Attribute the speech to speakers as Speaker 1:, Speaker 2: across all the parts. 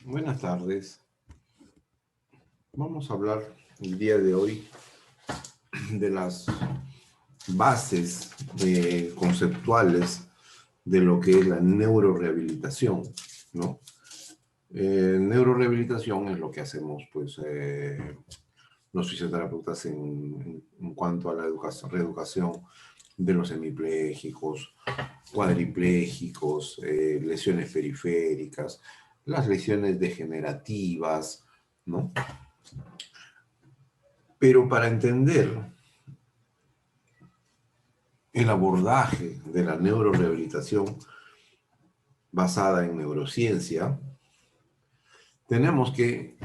Speaker 1: Buenas tardes. Vamos a hablar el día de hoy de las bases conceptuales de lo que es la neurorehabilitación, ¿no? Neurorehabilitación es lo que hacemos, pues, los fisioterapeutas en cuanto a la reeducación de los hemipléjicos, cuadripléjicos, lesiones periféricas, las lesiones degenerativas, ¿no? Pero para entender el abordaje de la neurorehabilitación basada en neurociencia, tenemos que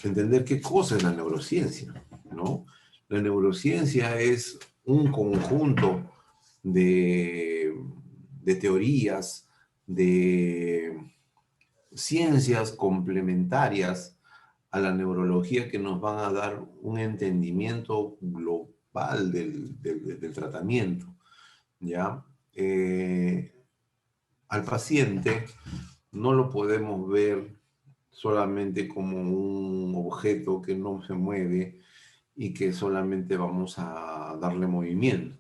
Speaker 1: entender qué cosa es la neurociencia, ¿no? La neurociencia es un conjunto de teorías, de ciencias complementarias a la neurología que nos van a dar un entendimiento global del tratamiento, ¿ya? Al paciente no lo podemos ver solamente como un objeto que no se mueve y que solamente vamos a darle movimiento.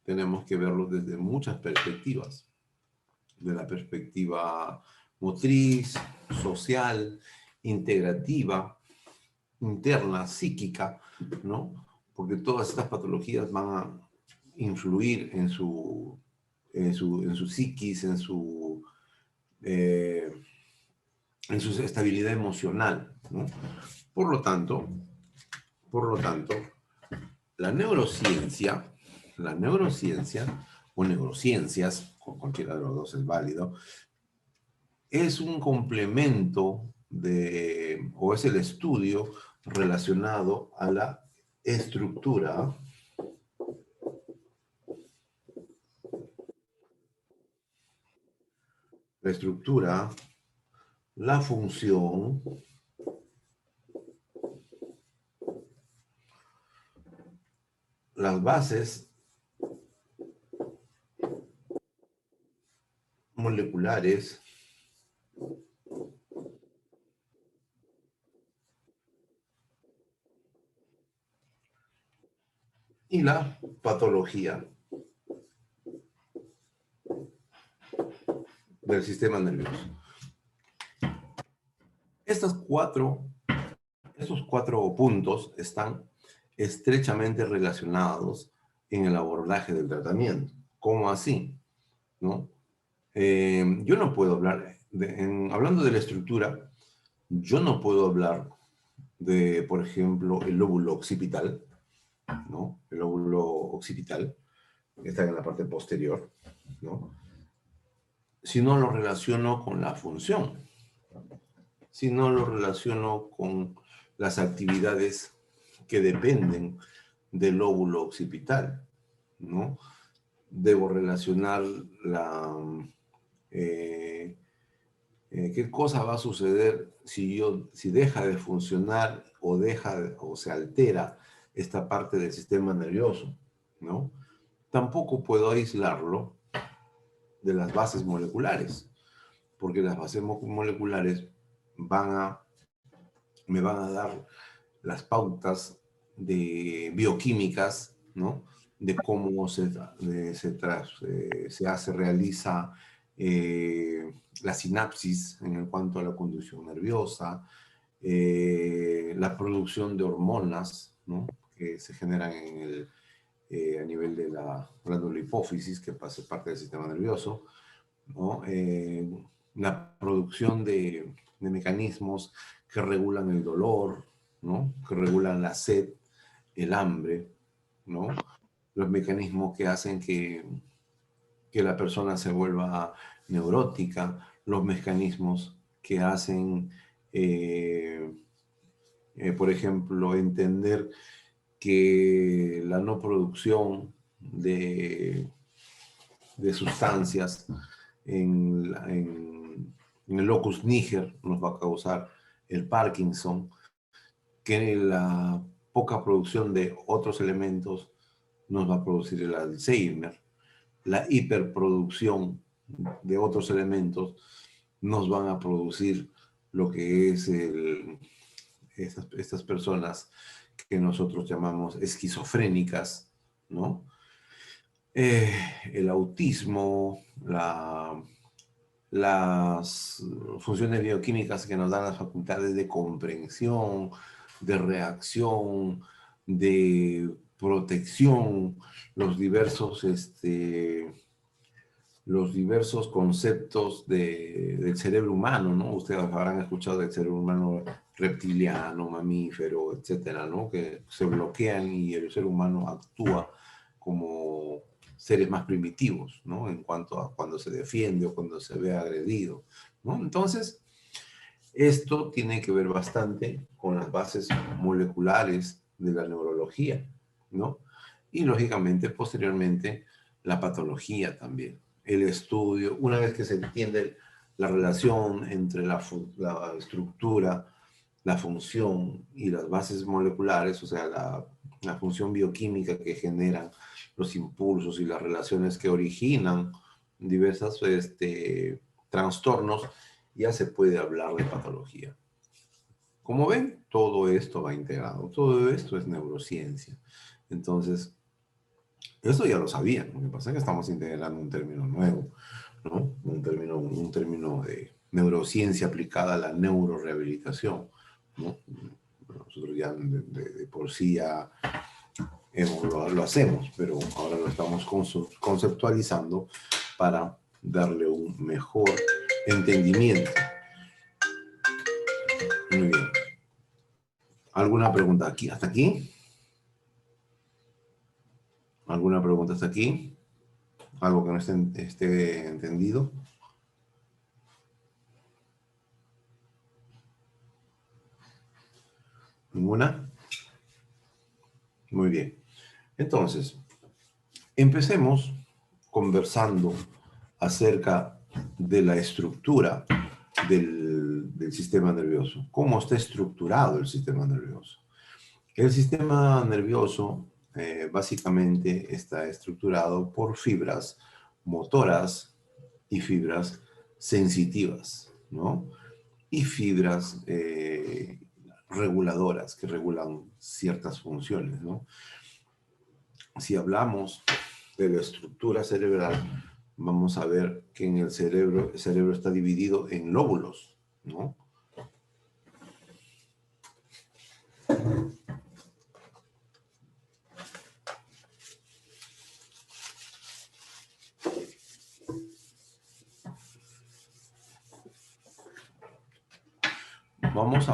Speaker 1: Tenemos que verlo desde muchas perspectivas, de la perspectiva motriz, social, integrativa, interna, psíquica, ¿no? Porque todas estas patologías van a influir en su psiquis, eh, en su estabilidad emocional, ¿no? Por lo tanto, por lo tanto, la neurociencia, la neurociencia o neurociencias, con cualquiera de los dos es válido, es un complemento o es el estudio relacionado a estructura, la estructura, la función, las bases moleculares y la patología del sistema nervioso. Estos cuatro puntos están estrechamente relacionados en el abordaje del tratamiento. ¿Cómo así? ¿No? Yo no puedo hablar, hablando de la estructura, yo no puedo hablar de, por ejemplo, el lóbulo occipital, ¿no? El lóbulo occipital, que está en la parte posterior, ¿no? Si no lo relaciono con la función, si no lo relaciono con las actividades que dependen del lóbulo occipital, ¿no? Debo relacionar eh, qué cosa va a suceder si deja de funcionar o se altera esta parte del sistema nervioso, ¿no? Tampoco puedo aislarlo de las bases moleculares, porque las bases moleculares me van a dar las pautas de bioquímicas, ¿no? De cómo realiza la sinapsis en cuanto a la conducción nerviosa, la producción de hormonas, ¿no? Que se generan a nivel de la glándula hipófisis, que pasa parte del sistema nervioso, ¿no? La producción de mecanismos que regulan el dolor, ¿no? Que regulan la sed, el hambre, ¿no? Los mecanismos que hacen que la persona se vuelva neurótica, los mecanismos que hacen, por ejemplo, entender que la no producción de sustancias en el locus níger nos va a causar el Parkinson, que la poca producción de otros elementos nos va a producir el Alzheimer, la hiperproducción de otros elementos nos van a producir lo que es estas personas que nosotros llamamos esquizofrénicas, ¿no? El autismo, las funciones bioquímicas que nos dan las facultades de comprensión, de reacción, de protección, los diversos conceptos del cerebro humano, ¿no? Ustedes habrán escuchado del cerebro humano reptiliano, mamífero, etcétera, ¿no? Que se bloquean y el ser humano actúa como seres más primitivos, ¿no? En cuanto a cuando se defiende o cuando se ve agredido, ¿no? Entonces, esto tiene que ver bastante con las bases moleculares de la neurología, ¿no? Y lógicamente, posteriormente, la patología también. El estudio, una vez que se entiende la relación entre la estructura, la función y las bases moleculares, o sea, la función bioquímica que generan los impulsos y las relaciones que originan diversos trastornos, ya se puede hablar de patología. Como ven, todo esto va integrado, todo esto es neurociencia. Entonces, eso ya lo sabían, lo que pasa es que estamos integrando un término nuevo, ¿no? Un término de neurociencia aplicada a la neurorehabilitación, ¿no? Nosotros ya de por sí ya lo hacemos, pero ahora lo estamos conceptualizando para darle un mejor entendimiento. Muy bien. ¿Alguna pregunta aquí? ¿Hasta aquí? ¿Alguna pregunta hasta aquí? ¿Algo que no esté entendido? ¿Ninguna? Muy bien. Entonces, empecemos conversando acerca de la estructura del sistema nervioso. ¿Cómo está estructurado el sistema nervioso? El sistema nervioso básicamente está estructurado por fibras motoras y fibras sensitivas, ¿no? Y fibras reguladoras que regulan ciertas funciones, ¿no? Si hablamos de la estructura cerebral, vamos a ver que en el cerebro está dividido en lóbulos, ¿no?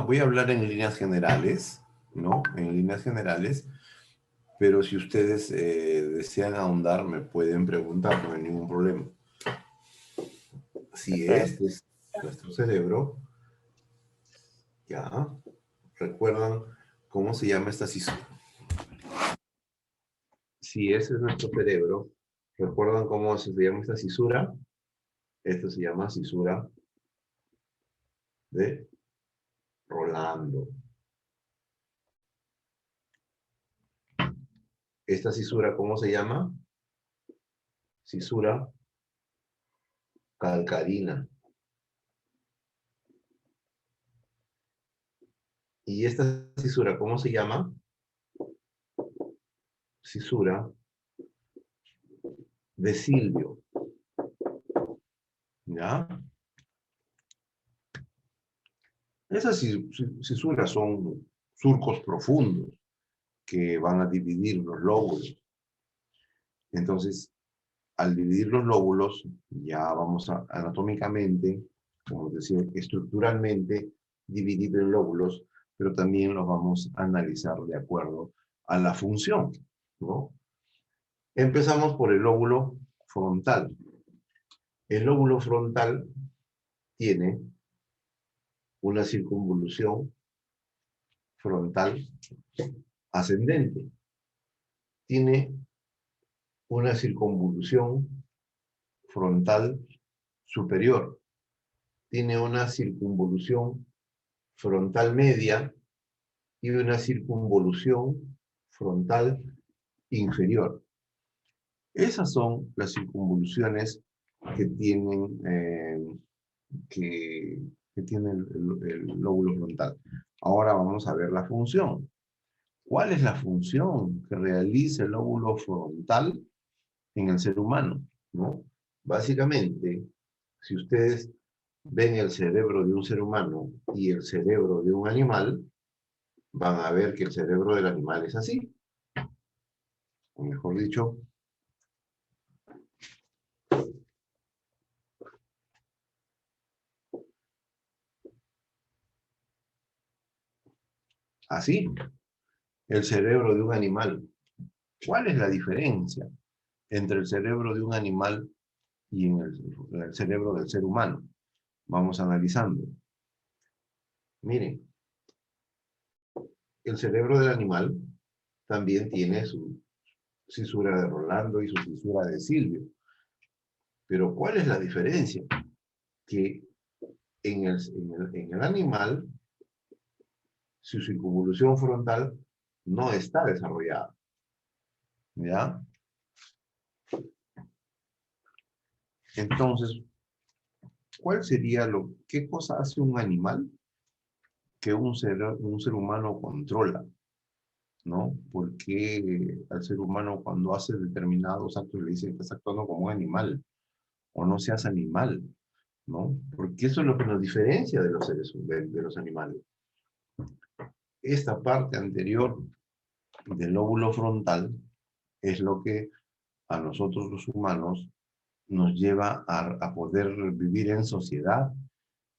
Speaker 1: Voy a hablar en líneas generales, ¿no? En líneas generales, pero si ustedes desean ahondar, me pueden preguntar, no hay ningún problema. Si este es nuestro cerebro, ya, ¿recuerdan cómo se llama esta cisura? Si ese es nuestro cerebro, ¿recuerdan cómo se llama esta cisura? Esto se llama cisura de Rolando. Esta cisura, ¿cómo se llama? Cisura calcarina. ¿Y esta cisura, cómo se llama? Cisura de Silvio. ¿Ya? Esas cisuras son surcos profundos que van a dividir los lóbulos. Entonces, al dividir los lóbulos, ya vamos a anatómicamente, como decía, estructuralmente, dividir en lóbulos, pero también los vamos a analizar de acuerdo a la función, ¿no? Empezamos por el lóbulo frontal. El lóbulo frontal tiene una circunvolución frontal ascendente. Tiene una circunvolución frontal superior. Tiene una circunvolución frontal media y una circunvolución frontal inferior. Esas son las circunvoluciones que tienen, que que tiene el lóbulo frontal. Ahora vamos a ver la función. ¿Cuál es la función que realiza el lóbulo frontal en el ser humano? ¿No? Básicamente, si ustedes ven el cerebro de un ser humano y el cerebro de un animal, van a ver que el cerebro del animal es así. O mejor dicho, así. El cerebro de un animal. ¿Cuál es la diferencia entre el cerebro de un animal y en el cerebro del ser humano? Vamos analizando. Miren, el cerebro del animal también tiene su cisura de Rolando y su cisura de Silvio. Pero ¿cuál es la diferencia? Que en el animal, su circunvolución frontal no está desarrollada. ¿Ya? Entonces, qué cosa hace un animal que un ser humano controla? ¿No? Porque al ser humano cuando hace determinados actos le dicen que está actuando como un animal, o no seas animal, ¿no? Porque eso es lo que nos diferencia de los seres, de los animales. Esta parte anterior del lóbulo frontal es lo que a nosotros los humanos nos lleva a poder vivir en sociedad,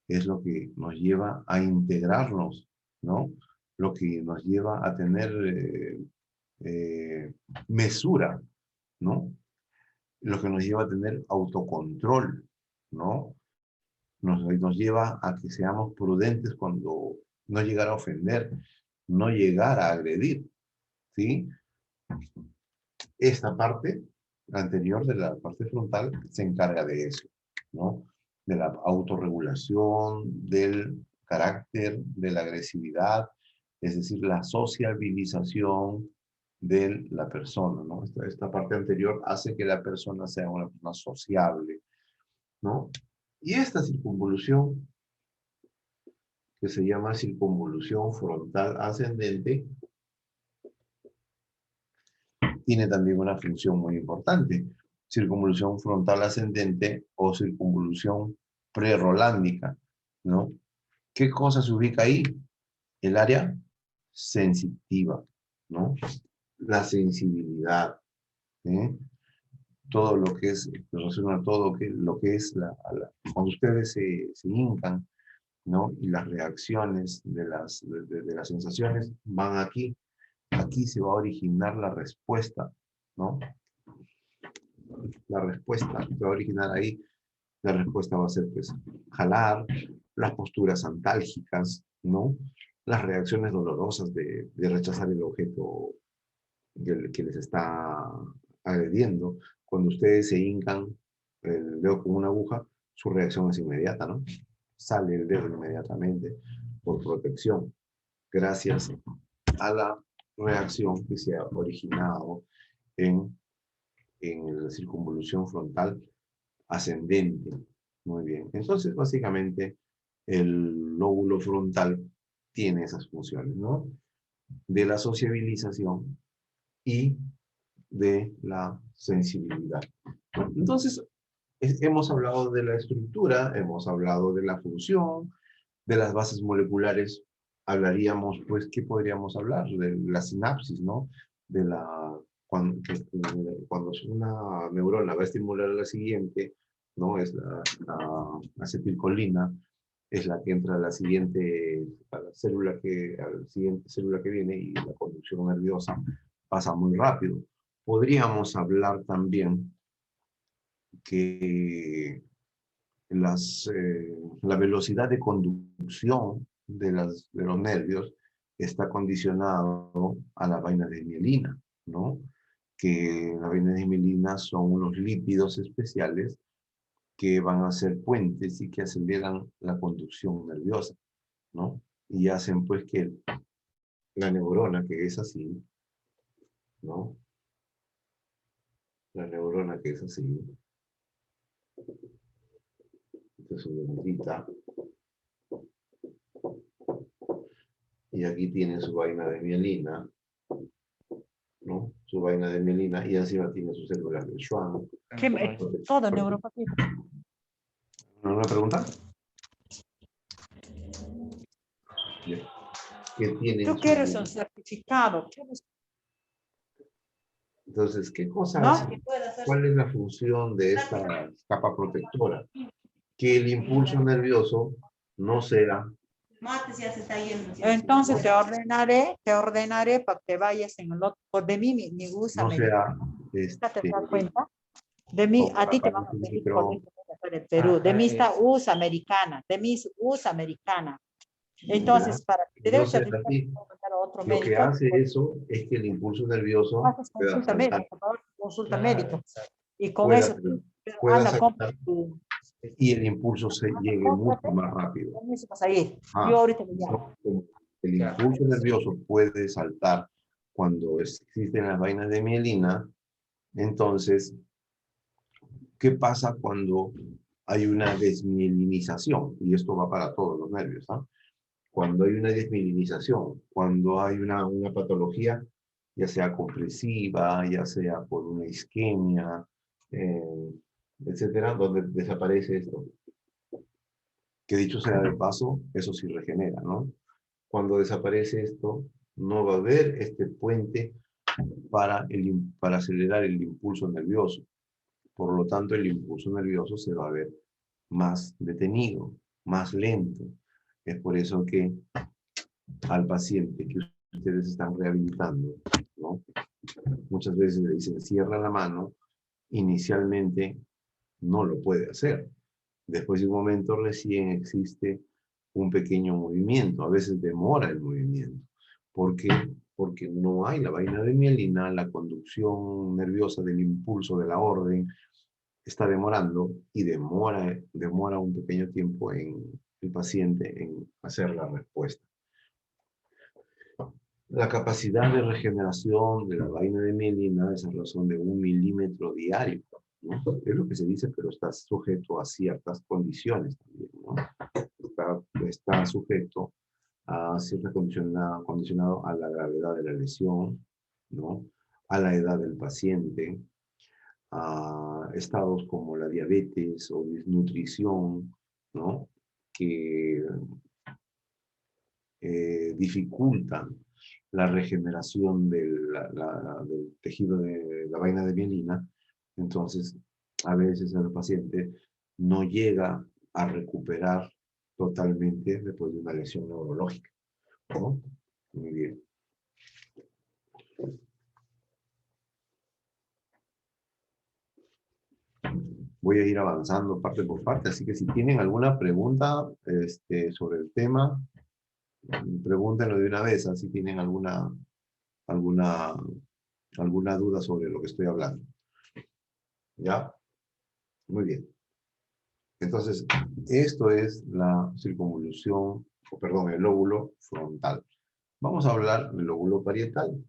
Speaker 1: es lo que nos lleva a integrarnos, ¿no? Lo que nos lleva a tener mesura, ¿no? Lo que nos lleva a tener autocontrol, ¿no? Nos lleva a que seamos prudentes cuando no llegar a ofender, no llegar a agredir, ¿sí? Esta parte, la anterior de la parte frontal, se encarga de eso, ¿no? De la autorregulación, del carácter, de la agresividad, es decir, la sociabilización de la persona, ¿no? Esta parte anterior hace que la persona sea una persona sociable, ¿no? Y esta circunvolución, que se llama circunvolución frontal ascendente, tiene también una función muy importante. Circunvolución frontal ascendente o circunvolución prerolándica, ¿no? ¿Qué cosa se ubica ahí? El área sensitiva, ¿no? La sensibilidad, ¿eh? Todo lo que es, relaciona todo lo que es cuando ustedes se hincan, ¿no? Y las reacciones de las sensaciones van aquí. Aquí se va a originar la respuesta, ¿no? La respuesta se va a originar ahí. La respuesta va a ser, pues, jalar, las posturas antálgicas, ¿no? Las reacciones dolorosas de rechazar el objeto que les está agrediendo. Cuando ustedes se hincan el dedo con una aguja, su reacción es inmediata, ¿no? Sale el dedo inmediatamente por protección, gracias a la reacción que se ha originado en, en la circunvolución frontal ascendente. Muy bien. Entonces, básicamente, el lóbulo frontal tiene esas funciones, ¿no? De la sociabilización y de la sensibilidad. Entonces, hemos hablado de la estructura, hemos hablado de la función, de las bases moleculares. Hablaríamos, pues, ¿qué podríamos hablar? De la sinapsis, ¿no? De la, cuando una neurona va a estimular a la siguiente, ¿no? Es la acetilcolina, es la que entra a la siguiente célula que viene y la conducción nerviosa pasa muy rápido. Podríamos hablar también que la velocidad de conducción de los nervios está condicionado a la vaina de mielina, ¿no? Que la vaina de mielina son unos lípidos especiales que van a ser puentes y que aceleran la conducción nerviosa, ¿no? Y hacen pues que la neurona que es así, ¿no? La neurona que es así, esta es una neurita, y aquí tiene su vaina de mielina, ¿no? Su vaina de mielina, y encima tiene sus células de Schwann.
Speaker 2: Todo neuropatía.
Speaker 1: ¿No me pregunta? ¿Qué tiene?
Speaker 2: Tú quieres un certificado.
Speaker 1: Entonces, ¿qué cosa
Speaker 2: ¿No?
Speaker 1: hace? ¿Cuál es la función de esta capa protectora? Que el impulso nervioso no sea...
Speaker 2: Entonces te ordenaré para que vayas en el otro. De mí, mi usa
Speaker 1: no sea,
Speaker 2: ¿te das cuenta? De mí,
Speaker 1: como
Speaker 2: a
Speaker 1: la
Speaker 2: ti te van a
Speaker 1: parálisis
Speaker 2: pedir
Speaker 1: micro,
Speaker 2: por el Perú. De mí está USA americana. De mí es USA americana.
Speaker 1: ¿ya?
Speaker 2: Entonces, para que te dé
Speaker 1: No
Speaker 2: el
Speaker 1: sea
Speaker 2: certificado,
Speaker 1: así.
Speaker 2: tengo que mandar a otro
Speaker 1: Lo que
Speaker 2: médico.
Speaker 1: hace eso es que el impulso nervioso
Speaker 2: Haces
Speaker 1: pueda
Speaker 2: consulta médica,
Speaker 1: saltar,
Speaker 2: por favor, consulta médica. Y con
Speaker 1: pueda,
Speaker 2: eso, tú,
Speaker 1: pueda
Speaker 2: anda, compra
Speaker 1: saltar
Speaker 2: tu,
Speaker 1: y el impulso se llegue mucho
Speaker 2: cómprate,
Speaker 1: más rápido.
Speaker 2: con eso vas a ir. Yo
Speaker 1: Ah,
Speaker 2: ahorita me
Speaker 1: no,
Speaker 2: llamo.
Speaker 1: como el impulso nervioso puede saltar cuando existen las vainas de mielina, entonces, ¿qué pasa cuando hay una desmielinización? Y esto va para todos los nervios, ¿no? Cuando hay una desmielinización, cuando hay una patología, ya sea compresiva, ya sea por una isquemia, etcétera, donde desaparece esto. Que dicho sea de paso, eso sí regenera, ¿no? Cuando desaparece esto, no va a haber este puente para acelerar el impulso nervioso. Por lo tanto, el impulso nervioso se va a ver más detenido, más lento. Es por eso que al paciente que ustedes están rehabilitando, ¿no? Muchas veces le dicen, cierra la mano, inicialmente no lo puede hacer. Después de un momento recién existe un pequeño movimiento, a veces demora el movimiento. ¿Por qué? Porque no hay la vaina de mielina, la conducción nerviosa del impulso de la orden está demorando y demora un pequeño tiempo en el paciente en hacer la respuesta. La capacidad de regeneración de la vaina de mielina es a razón de 1 milímetro diario, ¿no? Es lo que se dice, pero está sujeto a ciertas condiciones también, ¿no? Está sujeto a cierta condicionado a la gravedad de la lesión, ¿no? A la edad del paciente, a estados como la diabetes o desnutrición, ¿no? Que dificultan la regeneración del tejido de la vaina de mielina. Entonces, a veces el paciente no llega a recuperar totalmente después de una lesión neurológica, ¿no? Muy bien. Voy a ir avanzando parte por parte, así que si tienen alguna pregunta sobre el tema, pregúntenlo de una vez, así tienen alguna, alguna duda sobre lo que estoy hablando. ¿Ya? Muy bien. Entonces, esto es la circunvolución, o perdón, el lóbulo frontal. Vamos a hablar del lóbulo parietal.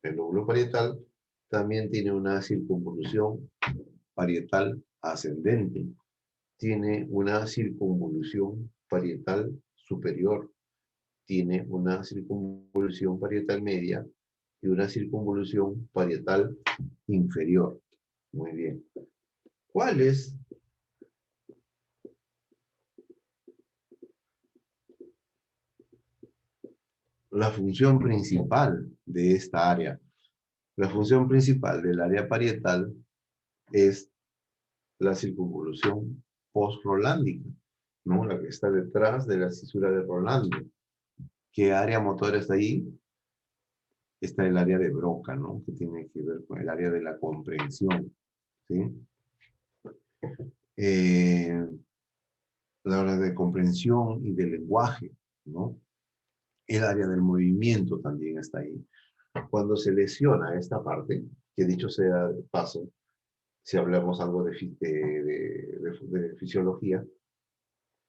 Speaker 1: El lóbulo parietal también tiene una circunvolución parietal ascendente. Tiene una circunvolución parietal superior. Tiene una circunvolución parietal media y una circunvolución parietal inferior. Muy bien. ¿Cuál es la función principal de esta área? La función principal del área parietal es la circunvolución post-rolándica, ¿no? La que está detrás de la cisura de Rolando. ¿Qué área motora está ahí? Está el área de Broca, ¿no? Que tiene que ver con el área de la comprensión, ¿sí? La área de comprensión y de lenguaje, ¿no? El área del movimiento también está ahí. Cuando se lesiona esta parte, que dicho sea de paso, si hablamos algo de fisiología,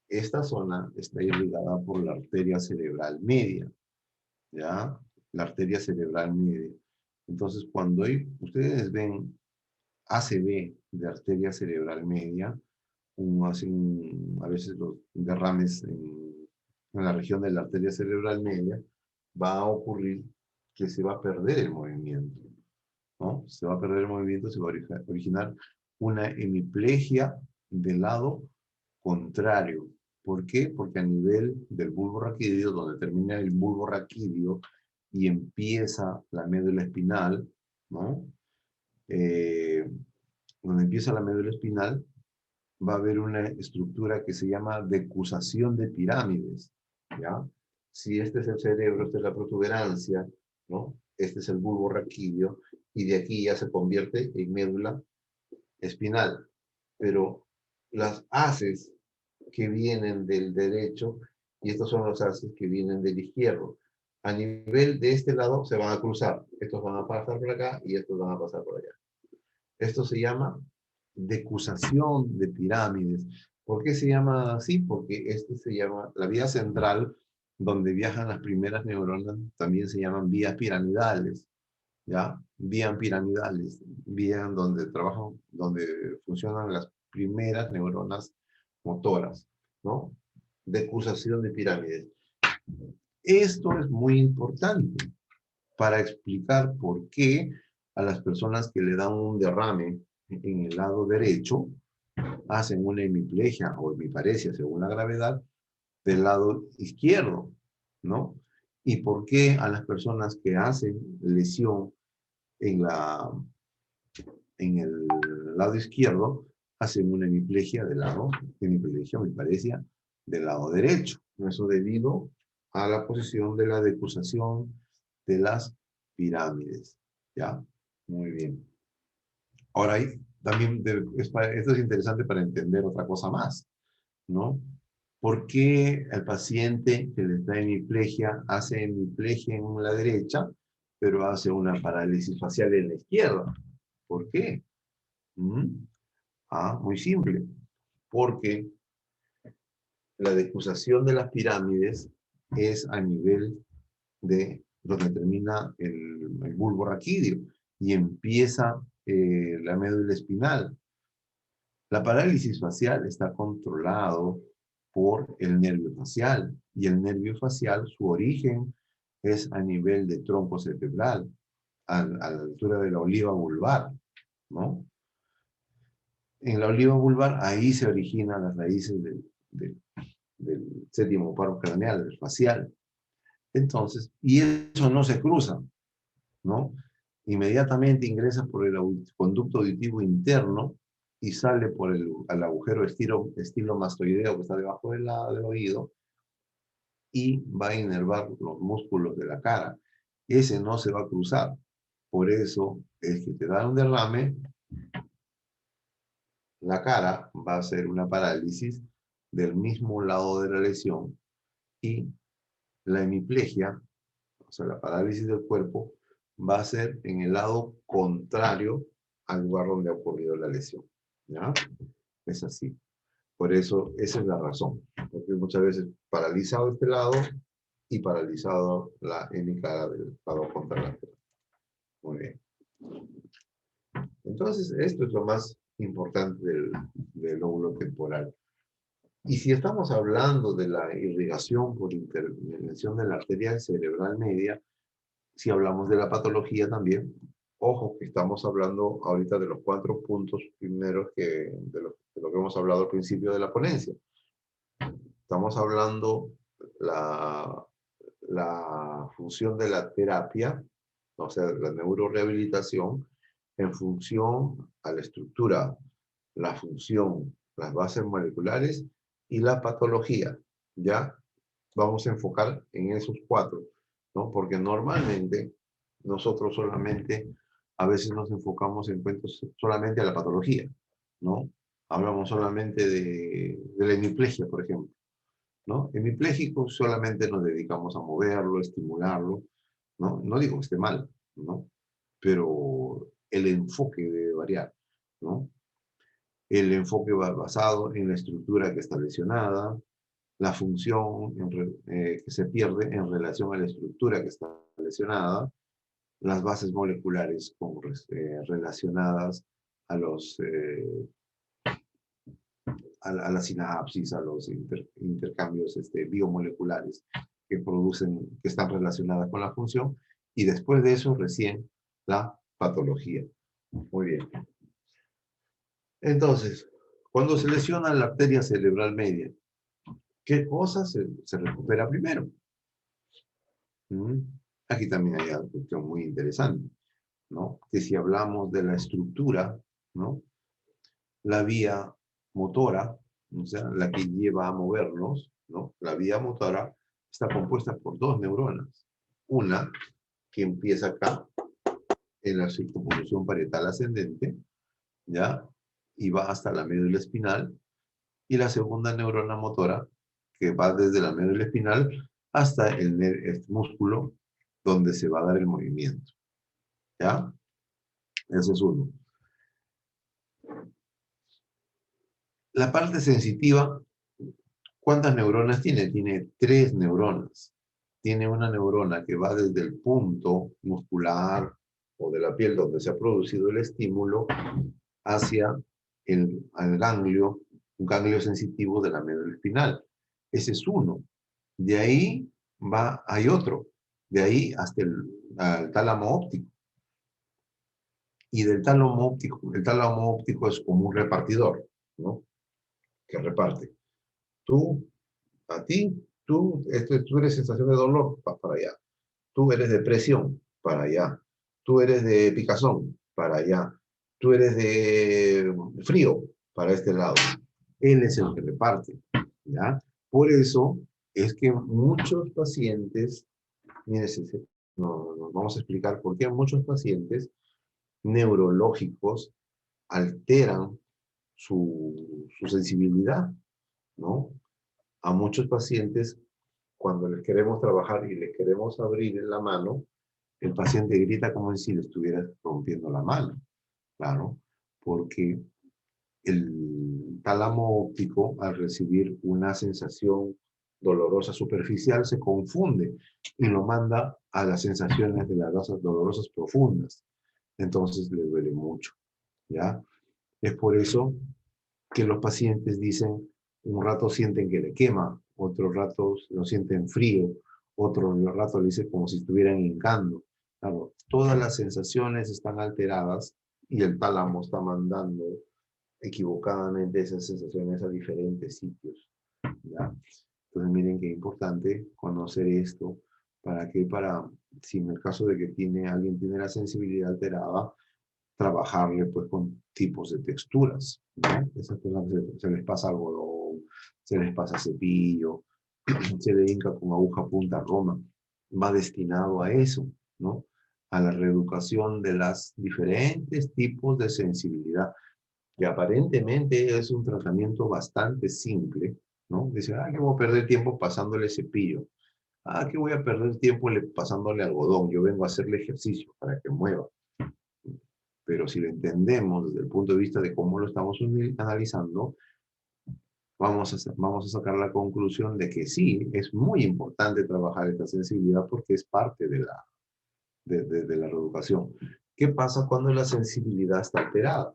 Speaker 1: esta zona está irrigada por la arteria cerebral media, ¿ya? La arteria cerebral media. Entonces, cuando ustedes ven ACV de arteria cerebral media, a veces los derrames en la región de la arteria cerebral media, va a ocurrir que se va a perder el movimiento, ¿no? Se va a perder el movimiento, se va a originar una hemiplegia del lado contrario. ¿Por qué? Porque a nivel del bulbo raquídeo, donde termina el bulbo raquídeo y empieza la médula espinal, ¿no? Donde empieza la médula espinal, va a haber una estructura que se llama decusación de pirámides, ¿ya? Si este es el cerebro, esta es la protuberancia, ¿no? Este es el bulbo raquídeo, y de aquí ya se convierte en médula espinal. Pero las haces que vienen del derecho, y estos son los haces que vienen del izquierdo, a nivel de este lado se van a cruzar. Estos van a pasar por acá y estos van a pasar por allá. Esto se llama decusación de pirámides. ¿Por qué se llama así? Porque este se llama la vía central, donde viajan las primeras neuronas, también se llaman vías piramidales, ¿ya? Vías piramidales, vías donde trabajan, donde funcionan las primeras neuronas motoras, ¿no? Decusación de pirámides. Esto es muy importante para explicar por qué a las personas que le dan un derrame en el lado derecho hacen una hemiplegia o hemiparesia según la gravedad del lado izquierdo, ¿no? Y por qué a las personas que hacen lesión en el lado izquierdo hacen una hemiplegia del lado, hemiplegia, hemiparesia del lado derecho. Eso debido a la posición de la decusación de las pirámides, ¿ya? Muy bien. Ahora, ahí también esto es interesante para entender otra cosa más, ¿no? ¿Por qué el paciente que le da hemiplegia hace hemiplegia en la derecha, pero hace una parálisis facial en la izquierda? ¿Por qué? Muy simple. Porque la decusación de las pirámides es a nivel de donde termina el bulbo raquídeo y empieza la médula espinal. La parálisis facial está controlado por el nervio facial, y el nervio facial, su origen es a nivel de tronco cerebral, a la altura de la oliva vulvar, ¿no? En la oliva vulvar, ahí se originan las raíces del séptimo paro craneal, del facial. Entonces, y eso no se cruza, ¿no? Inmediatamente ingresa por el conducto auditivo interno y sale por el agujero estilomastoideo que está debajo del oído y va a inervar los músculos de la cara. Ese no se va a cruzar. Por eso es que te da un derrame, la cara va a ser una parálisis del mismo lado de la lesión y la hemiplegia, o sea, la parálisis del cuerpo, va a ser en el lado contrario al lugar donde ha ocurrido la lesión, ¿ya? Es así. Por eso, esa es la razón. Porque muchas veces paralizado este lado y paralizado la hemicara del lado contralateral. Muy bien. Entonces, esto es lo más importante del lóbulo temporal. Y si estamos hablando de la irrigación por intervención de la arteria cerebral media, si hablamos de la patología también, ojo que estamos hablando ahorita de los 4 puntos primeros de lo que hemos hablado al principio de la ponencia. Estamos hablando la función de la terapia, o sea, la neurorehabilitación, en función a la estructura, la función, las bases moleculares y la patología. ¿Ya? Vamos a enfocar en esos 4, ¿no? Porque normalmente nosotros solamente, a veces nos enfocamos en cuentos solamente a la patología, ¿no? Hablamos solamente de la hemiplegia, por ejemplo, ¿no? Hemipléjico solamente nos dedicamos a moverlo, estimularlo, ¿no? No digo que esté mal, ¿no? Pero el enfoque debe variar, ¿no? El enfoque va basado en la estructura que está lesionada, la función que se pierde en relación a la estructura que está lesionada, las bases moleculares relacionadas a a la sinapsis, a los intercambios biomoleculares que producen, que están relacionadas con la función, y después de eso recién la patología. Muy bien. Entonces, cuando se lesiona la arteria cerebral media, ¿qué cosa se recupera primero? Aquí también hay algo cuestión muy interesante, ¿no? Que si hablamos de la estructura, ¿no? La vía motora, o sea, la que lleva a movernos, ¿no? La vía motora está compuesta por dos neuronas. Una que empieza acá, en la circunvolución parietal ascendente, ¿ya? Y va hasta la médula espinal. Y la segunda neurona motora, que va desde la médula espinal hasta el músculo donde se va a dar el movimiento. ¿Ya? Ese es uno. La parte sensitiva, ¿cuántas neuronas tiene? Tiene 3 neuronas. Tiene una neurona que va desde el punto muscular o de la piel donde se ha producido el estímulo hacia al ganglio, un ganglio sensitivo de la médula espinal. Ese es uno. De ahí hay otro. De ahí hasta el tálamo óptico. Y del tálamo óptico, el tálamo óptico es como un repartidor, ¿no? Que reparte. Tú tú eres sensación de dolor, vas para allá. Tú eres de presión, para allá. Tú eres de picazón, para allá. Tú eres de frío, para este lado. Él es el que reparte, ¿ya? Por eso es que muchos pacientes, mire, nos vamos a explicar por qué muchos pacientes neurológicos alteran su sensibilidad, ¿no? A muchos pacientes, cuando les queremos trabajar y les queremos abrir la mano, el paciente grita como si le estuviera rompiendo la mano, claro, porque el tálamo óptico, al recibir una sensación dolorosa superficial, se confunde y lo manda a las sensaciones de las dolorosas profundas. Entonces le duele mucho, ¿ya? Es por eso que los pacientes dicen, un rato sienten que le quema, otros ratos lo sienten frío, otro rato le dice como si estuvieran hincando. Claro, todas las sensaciones están alteradas y el tálamo está mandando equivocadamente esas sensaciones a diferentes sitios, ¿ya? Entonces miren qué importante conocer esto, si en el caso de que alguien tiene la sensibilidad alterada, trabajarle pues con tipos de texturas, ¿no? Esas personas se les pasa algodón, se les pasa cepillo, se le hinca con aguja punta roma, va destinado a eso, ¿no? A la reeducación de las diferentes tipos de sensibilidad, que aparentemente es un tratamiento bastante simple, ¿no? Dice, que voy a perder tiempo pasándole cepillo, que voy a perder tiempo pasándole algodón, yo vengo a hacerle ejercicio para que mueva. Pero si lo entendemos desde el punto de vista de cómo lo estamos analizando, vamos a sacar la conclusión de que sí, es muy importante trabajar esta sensibilidad porque es parte de la reeducación. ¿Qué pasa cuando la sensibilidad está alterada?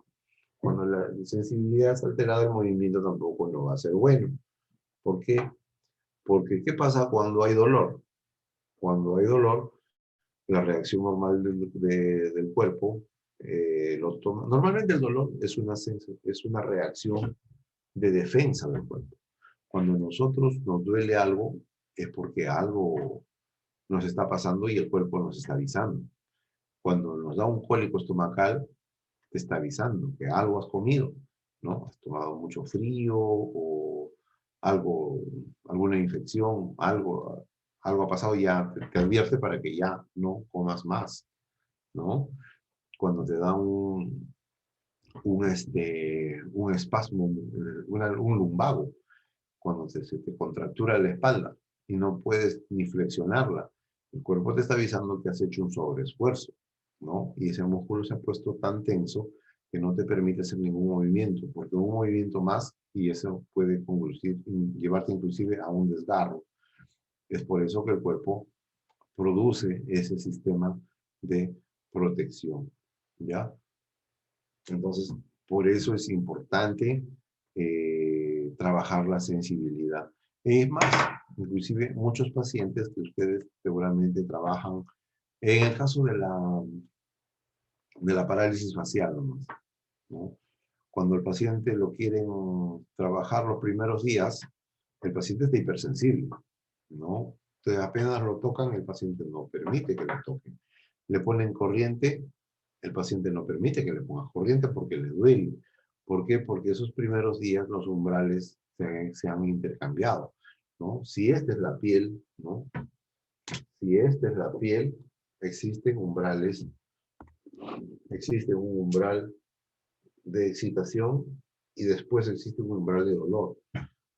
Speaker 1: Cuando la sensibilidad está alterada, el movimiento tampoco no va a ser bueno. ¿Por qué? Porque ¿qué pasa cuando hay dolor? Cuando hay dolor, la reacción normal del cuerpo lo toma. Normalmente el dolor es una reacción de defensa del cuerpo. Cuando a nosotros nos duele algo, es porque algo nos está pasando y el cuerpo nos está avisando. Cuando nos da un cólico estomacal, te está avisando que algo has comido, ¿no? Has tomado mucho frío o alguna infección, algo ha pasado y ya te advierte para que ya no comas más, ¿no? Cuando te da un espasmo, un lumbago, cuando se te contractura la espalda y no puedes ni flexionarla, el cuerpo te está avisando que has hecho un sobreesfuerzo, ¿no? Y ese músculo se ha puesto tan tenso que no te permite hacer ningún movimiento, porque un movimiento más y eso puede llevarte inclusive a un desgarro. Es por eso que el cuerpo produce ese sistema de protección, ¿ya? Entonces, por eso es importante trabajar la sensibilidad. Es más, inclusive muchos pacientes que ustedes seguramente trabajan, en el caso de la parálisis facial, ¿no? Cuando el paciente lo quieren trabajar los primeros días, el paciente está hipersensible, ¿no? Entonces apenas lo tocan, el paciente no permite que lo toquen. Le ponen corriente, el paciente no permite que le pongan corriente porque le duele. ¿Por qué? Porque esos primeros días los umbrales se han intercambiado, ¿no? Si esta es la piel, ¿no? Si esta es la piel, existen umbrales, existe un umbral de excitación y después existe un umbral de dolor.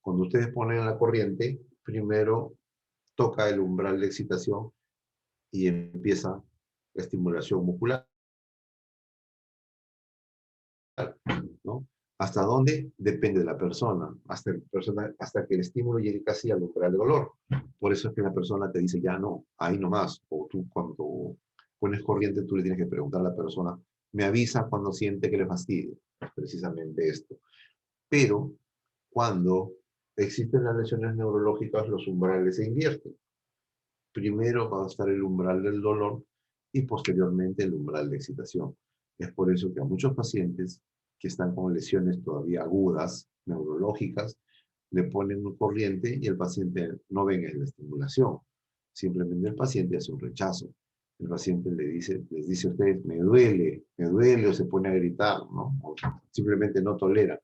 Speaker 1: Cuando ustedes ponen la corriente, primero toca el umbral de excitación y empieza la estimulación muscular, ¿no? ¿Hasta dónde? Depende de la persona. Hasta que el estímulo llegue casi al umbral de dolor. Por eso es que la persona te dice, ya no, ahí nomás. O tú cuando pones corriente, tú le tienes que preguntar a la persona, me avisa cuando siente que le fastidia. Precisamente esto. Pero cuando existen las lesiones neurológicas, los umbrales se invierten. Primero va a estar el umbral del dolor y posteriormente el umbral de excitación. Es por eso que a muchos pacientes que están con lesiones todavía agudas, neurológicas, le ponen un corriente y el paciente no ve en la estimulación. Simplemente el paciente hace un rechazo. El paciente les dice a ustedes, me duele, o se pone a gritar, ¿no? O simplemente no tolera.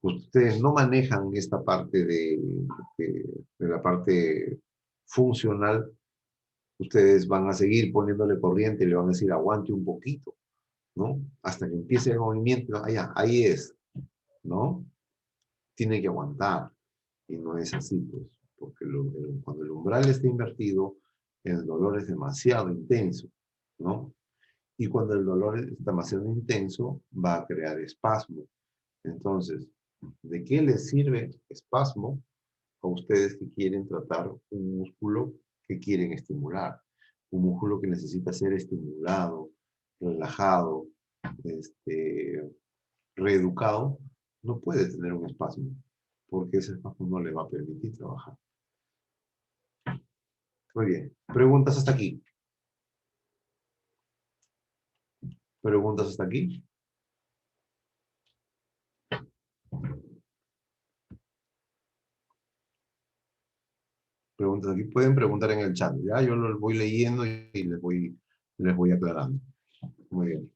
Speaker 1: Ustedes no manejan esta parte de la parte funcional, ustedes van a seguir poniéndole corriente y le van a decir aguante un poquito, ¿no? Hasta que empiece el movimiento, ahí es, ¿no? Tiene que aguantar. Y no es así, pues, porque cuando el umbral está invertido, el dolor es demasiado intenso, ¿no? Y cuando el dolor es demasiado intenso, va a crear espasmo. Entonces, ¿de qué les sirve espasmo a ustedes que quieren tratar un músculo que quieren estimular? Un músculo que necesita ser estimulado, relajado, reeducado, no puede tener un espasmo, porque ese espasmo no le va a permitir trabajar. Muy bien. ¿Preguntas hasta aquí? ¿Preguntas hasta aquí? Preguntas aquí. Pueden preguntar en el chat. Ya yo los voy leyendo y les voy aclarando. Muy bien.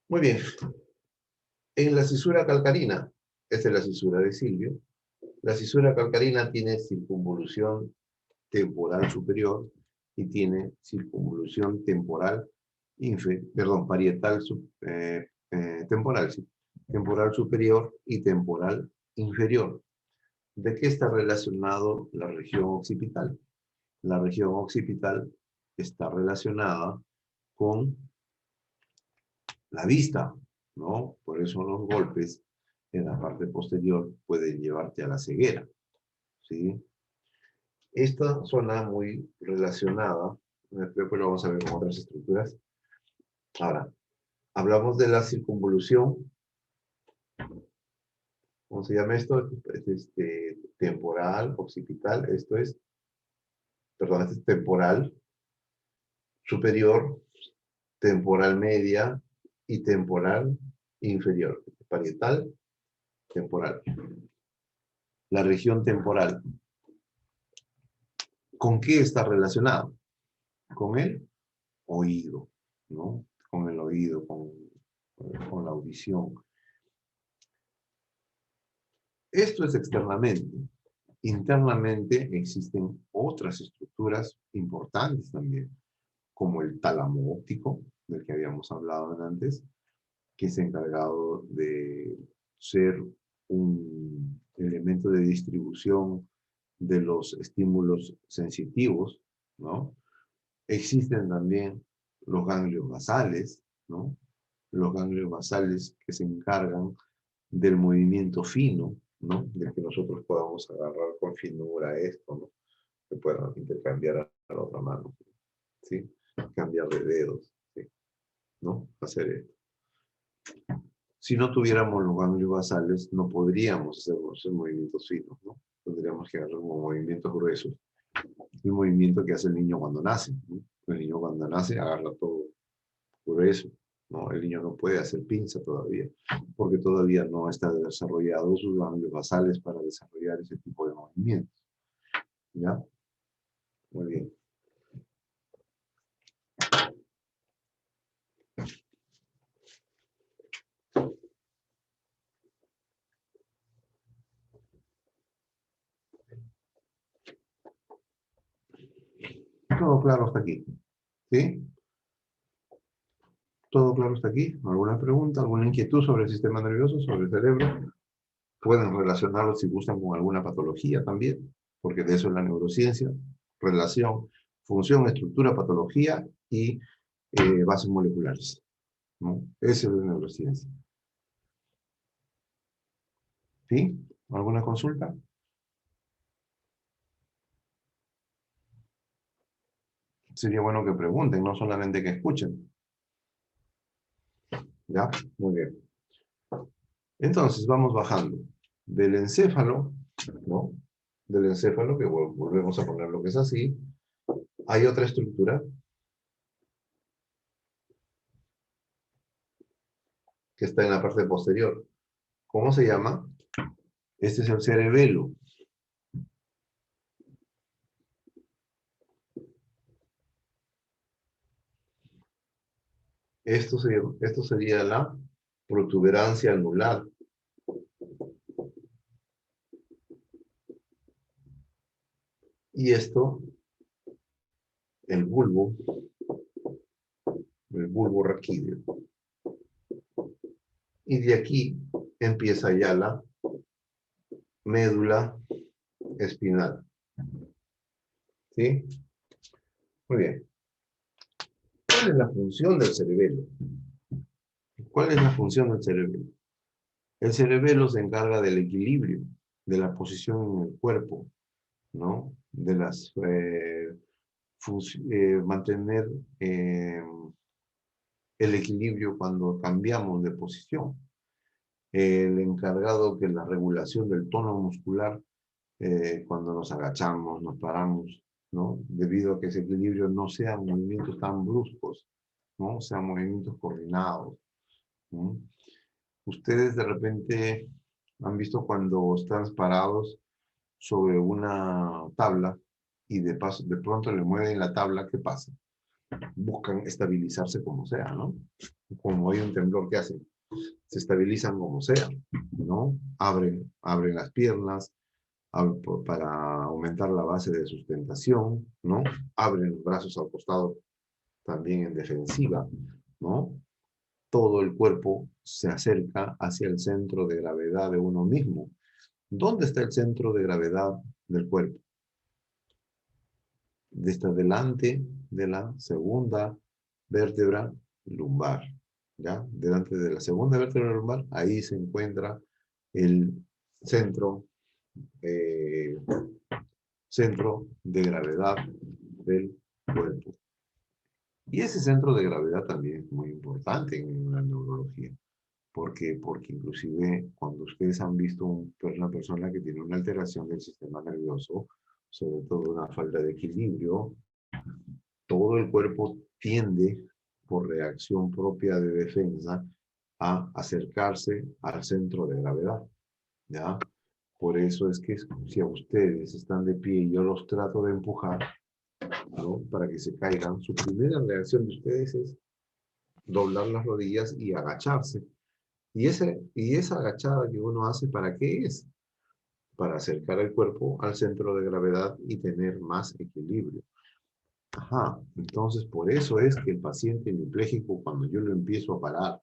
Speaker 1: Muy bien. En la cisura calcarina, esta es la cisura de Silvio, la cisura calcarina tiene circunvolución temporal superior y tiene circunvolución temporal parietal temporal, sí, temporal superior y temporal inferior. ¿De qué está relacionado la región occipital? La región occipital está relacionada con la vista, ¿no? Por eso los golpes en la parte posterior pueden llevarte a la ceguera, ¿sí? Esta zona muy relacionada, después lo vamos a ver con otras estructuras. Ahora, hablamos de la circunvolución. ¿Cómo se llama esto? Temporal, occipital. Esto es temporal superior, temporal media y temporal inferior. Parietal, temporal. La región temporal. ¿Con qué está relacionado? Con el oído, ¿no? Con el oído, con la audición. Esto es externamente. Internamente existen otras estructuras importantes también, como el tálamo óptico, del que habíamos hablado antes, que es encargado de ser un elemento de distribución de los estímulos sensitivos, ¿no? Existen también los ganglios basales, ¿no? Los ganglios basales que se encargan del movimiento fino, ¿no? De que nosotros podamos agarrar con finura esto, ¿no? Que puedan intercambiar a la otra mano, ¿sí? Cambiar de dedos, ¿sí? ¿No? Hacer esto. Si no tuviéramos los ganglios basales, no podríamos hacer esos movimientos finos, ¿no? Tendríamos que hacer como movimientos gruesos. El movimiento que hace el niño cuando nace, ¿no? El niño cuando nace agarra todo grueso, ¿no? El niño no puede hacer pinza todavía, porque todavía no está desarrollado sus ganglios basales para desarrollar ese tipo de movimientos. ¿Ya? Muy bien. Todo claro hasta aquí. ¿Sí? ¿Todo claro hasta aquí? ¿Alguna pregunta, alguna inquietud sobre el sistema nervioso, sobre el cerebro? Pueden relacionarlo si gustan con alguna patología también, porque de eso es la neurociencia. Relación, función, estructura, patología y bases moleculares, ¿no? Eso es la neurociencia. ¿Sí? ¿Alguna consulta? Sería bueno que pregunten, no solamente que escuchen. ¿Ya? Muy bien. Entonces, vamos bajando. Del encéfalo, ¿no? Del encéfalo, que volvemos a poner lo que es así, hay otra estructura que está en la parte posterior. ¿Cómo se llama? Este es el cerebelo. Esto sería la protuberancia anular. Y esto, el bulbo raquídeo. Y de aquí empieza ya la médula espinal. ¿Sí? Muy bien. ¿Cuál es la función del cerebelo? ¿Cuál es la función del cerebelo? El cerebelo se encarga del equilibrio, de la posición en el cuerpo, ¿no? De las mantener el equilibrio cuando cambiamos de posición. El encargado que la regulación del tono muscular cuando nos agachamos, nos paramos, ¿no? Debido a que ese equilibrio no sean movimientos tan bruscos, ¿no? Sean movimientos coordinados, ¿no? Ustedes de repente han visto cuando están parados sobre una tabla y de pronto le mueven la tabla, ¿qué pasa? Buscan estabilizarse como sea, ¿no? Como hay un temblor, ¿qué hacen? Se estabilizan como sea, ¿no? Abren las piernas para aumentar la base de sustentación, ¿no? Abren los brazos al costado también en defensiva, ¿no? Todo el cuerpo se acerca hacia el centro de gravedad de uno mismo. ¿Dónde está el centro de gravedad del cuerpo? Desde delante de la segunda vértebra lumbar, ¿ya? Delante de la segunda vértebra lumbar, ahí se encuentra el centro, eh, centro de gravedad del cuerpo. Y ese centro de gravedad también es muy importante en la neurología. ¿Por qué? Porque inclusive cuando ustedes han visto una persona que tiene una alteración del sistema nervioso, sobre todo una falta de equilibrio, todo el cuerpo tiende, por reacción propia de defensa, a acercarse al centro de gravedad, ¿ya? Por eso es que si a ustedes están de pie y yo los trato de empujar, ¿no? Para que se caigan, su primera reacción de ustedes es doblar las rodillas y agacharse. Y esa agachada que uno hace, ¿para qué es? Para acercar el cuerpo al centro de gravedad y tener más equilibrio. Ajá, entonces por eso es que el paciente hemipléjico, cuando yo lo empiezo a parar,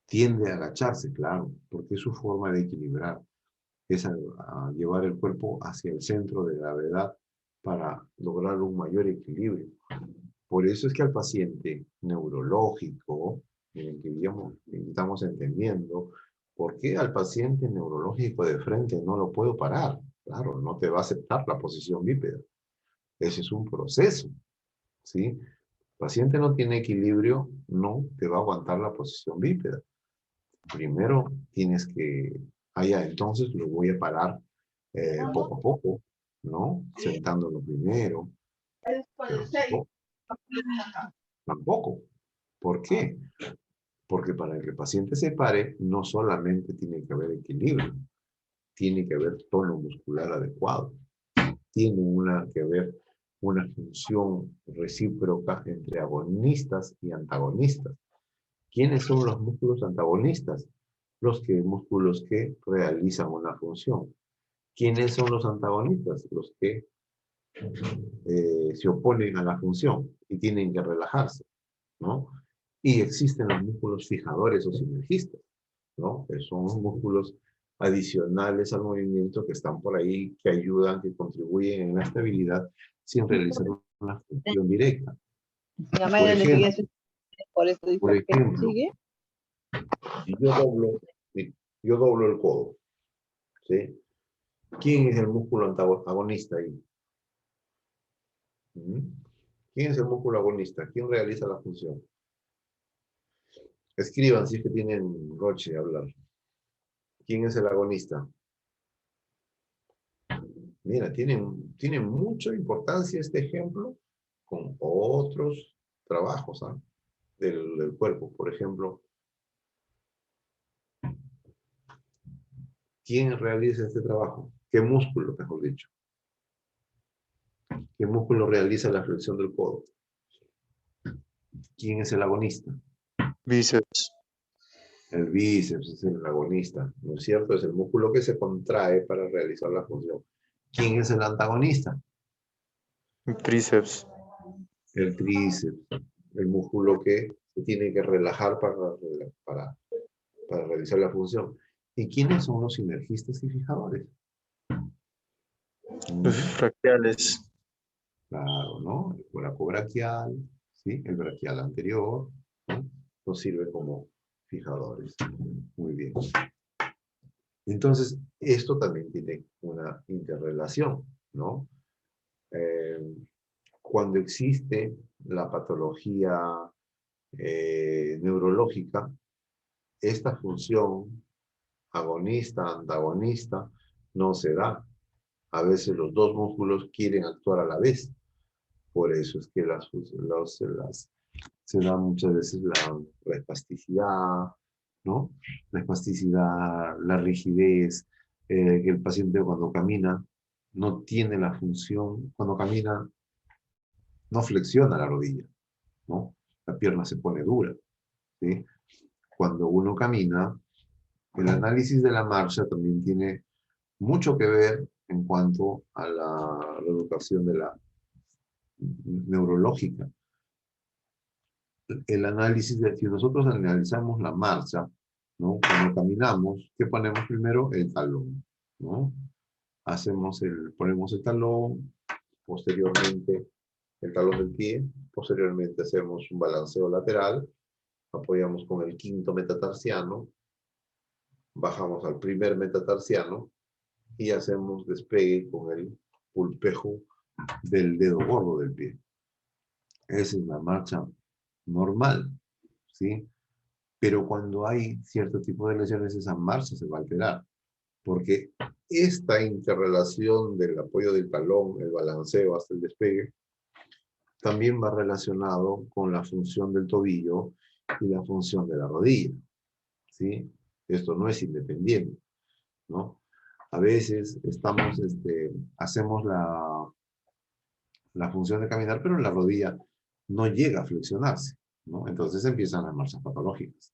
Speaker 1: tiende a agacharse, claro, porque es su forma de equilibrar, es a llevar el cuerpo hacia el centro de gravedad para lograr un mayor equilibrio. Por eso es que al paciente neurológico, en el que estamos entendiendo, ¿por qué al paciente neurológico de frente no lo puedo parar? Claro, no te va a aceptar la posición bípeda. Ese es un proceso, ¿sí? El paciente no tiene equilibrio, no te va a aguantar la posición bípeda. Primero tienes que, entonces lo voy a parar poco a poco, ¿no? Sentándolo primero. Pero tampoco. ¿Por qué? Porque para que el paciente se pare, no solamente tiene que haber equilibrio, tiene que haber tono muscular adecuado, tiene que haber una función recíproca entre agonistas y antagonistas. ¿Quiénes son los músculos antagonistas? Músculos que realizan una función. ¿Quiénes son los antagonistas? Los que se oponen a la función y tienen que relajarse, ¿no? Y existen los músculos fijadores o sinergistas, ¿no? Que son músculos adicionales al movimiento que están por ahí, que ayudan, que contribuyen en la estabilidad sin realizar una función directa. Por ejemplo,
Speaker 3: ¿Sigue?
Speaker 1: si yo doblo el codo, ¿sí? ¿Quién es el músculo antagonista ahí? ¿Quién es el músculo agonista? ¿Quién realiza la función? Escriban si es que tienen roche a hablar. ¿Quién es el agonista? Mira, tiene mucha importancia este ejemplo con otros trabajos del cuerpo. Por ejemplo, ¿quién realiza este trabajo? ¿Qué músculo, mejor dicho? ¿Qué músculo realiza la flexión del codo? ¿Quién es el agonista?
Speaker 3: Bíceps.
Speaker 1: El bíceps es el agonista, ¿no es cierto? Es el músculo que se contrae para realizar la función. ¿Quién es el antagonista?
Speaker 3: Tríceps.
Speaker 1: El tríceps, el músculo que se tiene que relajar para realizar la función. ¿Y quiénes son los sinergistas y fijadores?
Speaker 3: Los fractales.
Speaker 1: Claro, ¿no? El cuerpo braquial, ¿sí? El braquial anterior, ¿no? Nos sirve como fijadores. Muy bien. Entonces, esto también tiene una interrelación, ¿no? Cuando existe la patología neurológica, esta función agonista, antagonista, no se da. A veces los dos músculos quieren actuar a la vez. Por eso es que se da muchas veces la espasticidad, ¿no? La espasticidad, la rigidez, que el paciente cuando camina no tiene la función, cuando camina no flexiona la rodilla, ¿no? La pierna se pone dura, ¿sí? Cuando uno camina, el análisis de la marcha también tiene mucho que ver en cuanto a la reeducación de la neurológica. El análisis si nosotros analizamos la marcha, ¿no? Cuando caminamos, ¿qué ponemos primero? El talón, ¿no? Ponemos el talón, posteriormente el talón del pie, posteriormente hacemos un balanceo lateral, apoyamos con el quinto metatarsiano, bajamos al primer metatarsiano y hacemos despegue con el pulpejo del dedo gordo del pie. Esa es la marcha normal, ¿sí? Pero cuando hay cierto tipo de lesiones, esa marcha se va a alterar, porque esta interrelación del apoyo del talón, el balanceo hasta el despegue, también va relacionado con la función del tobillo y la función de la rodilla, ¿sí? Esto no es independiente, ¿no? A veces hacemos la función de caminar, pero la rodilla no llega a flexionarse, ¿no? Entonces empiezan las marchas patológicas.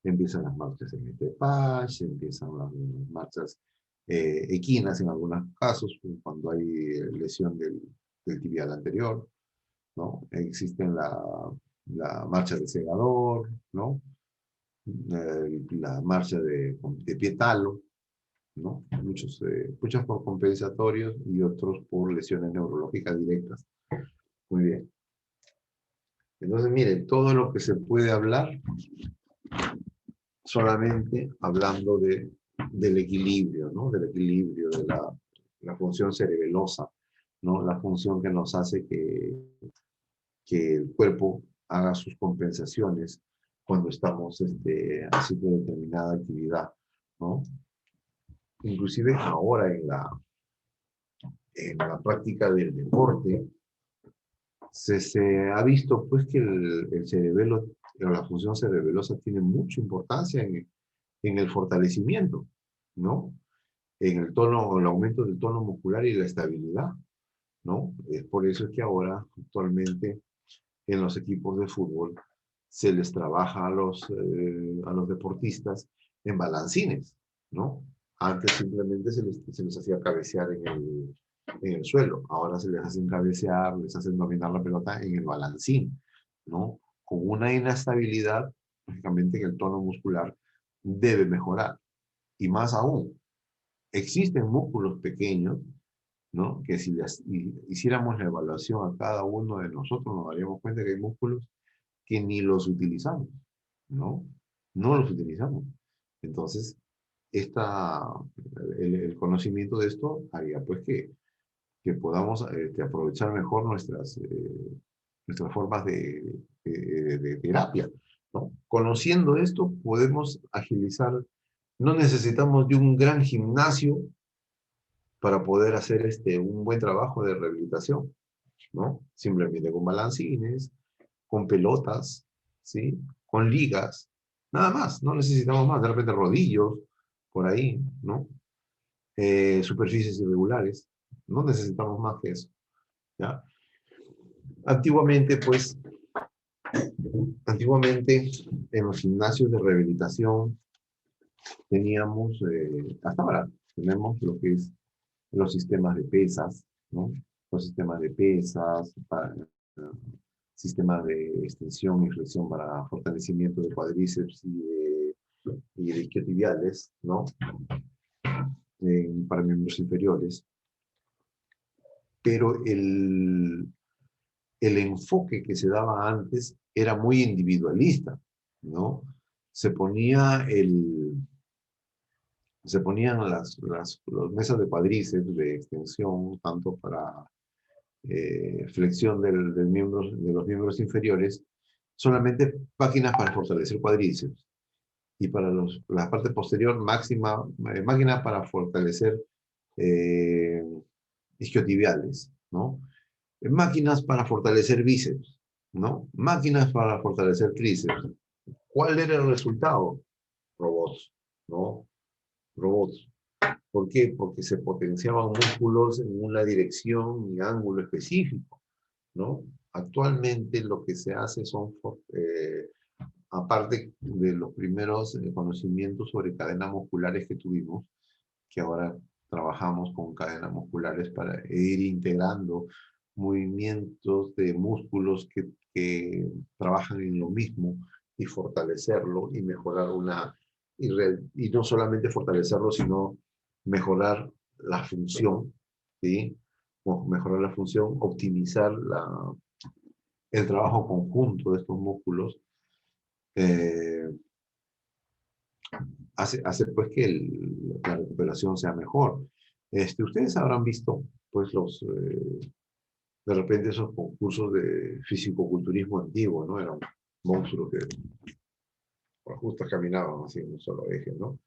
Speaker 1: Empiezan las marchas en Metepach, empiezan las marchas equinas en algunos casos, cuando hay lesión del tibial anterior, ¿no? Existen la marcha de segador, ¿no? La marcha de pie talo, ¿no? Muchos por compensatorios y otros por lesiones neurológicas directas. Muy bien. Entonces, miren, todo lo que se puede hablar solamente hablando del equilibrio, ¿no? Del equilibrio, de la función cerebelosa, ¿no? La función que nos hace que el cuerpo haga sus compensaciones cuando estamos haciendo determinada actividad, ¿no? Inclusive ahora en la práctica del deporte, se ha visto pues que el cerebelo, la función cerebelosa tiene mucha importancia en el fortalecimiento, ¿no? En el tono, el aumento del tono muscular y la estabilidad, ¿no? Es por eso que ahora, actualmente, en los equipos de fútbol, se les trabaja a los deportistas en balancines, ¿no? Antes simplemente se les hacía cabecear en el suelo, ahora se les hacen cabecear, les hacen dominar la pelota en el balancín, ¿no? Con una inestabilidad, lógicamente que el tono muscular debe mejorar. Y más aún, existen músculos pequeños, ¿no? Que si hiciéramos la evaluación a cada uno de nosotros, nos daríamos cuenta que hay músculos que ni los utilizamos, ¿no? No los utilizamos. Entonces, el conocimiento de esto haría pues que podamos aprovechar mejor nuestras formas de terapia, ¿no? Conociendo esto, podemos agilizar. No necesitamos de un gran gimnasio para poder hacer un buen trabajo de rehabilitación, ¿no? Simplemente con balancines, con pelotas, ¿sí? Con ligas, nada más, no necesitamos más, de repente rodillos, por ahí, ¿no? Superficies irregulares, no necesitamos más que eso, ¿ya? Antiguamente, pues, en los gimnasios de rehabilitación teníamos, hasta ahora, tenemos lo que es los sistemas de pesas, ¿no? Los sistemas de pesas, sistemas de extensión y flexión para fortalecimiento de cuádriceps y de isquiotibiales, ¿no? Para miembros inferiores. Pero el enfoque que se daba antes era muy individualista, ¿no? Se ponían las mesas de cuádriceps de extensión, tanto para flexión de los miembros inferiores, solamente máquinas para fortalecer cuádriceps. Y para la parte posterior, máquina para fortalecer isquiotibiales, ¿no? Máquinas para fortalecer bíceps, ¿no? Máquinas para fortalecer tríceps. ¿Cuál era el resultado? Robots, ¿no? Robots. ¿Por qué? Porque se potenciaban músculos en una dirección y ángulo específico, ¿no? Actualmente lo que se hace son, aparte de los primeros conocimientos sobre cadenas musculares que tuvimos, que ahora trabajamos con cadenas musculares para ir integrando movimientos de músculos que trabajan en lo mismo y fortalecerlo y mejorar y no solamente fortalecerlo, sino mejorar la función, ¿sí? Mejorar la función, optimizar el trabajo conjunto de estos músculos, eh, hace pues que la recuperación sea mejor. Ustedes habrán visto, pues, de repente esos concursos de fisicoculturismo antiguo, ¿no? Eran monstruos que por justo caminaban así en un solo eje, ¿no?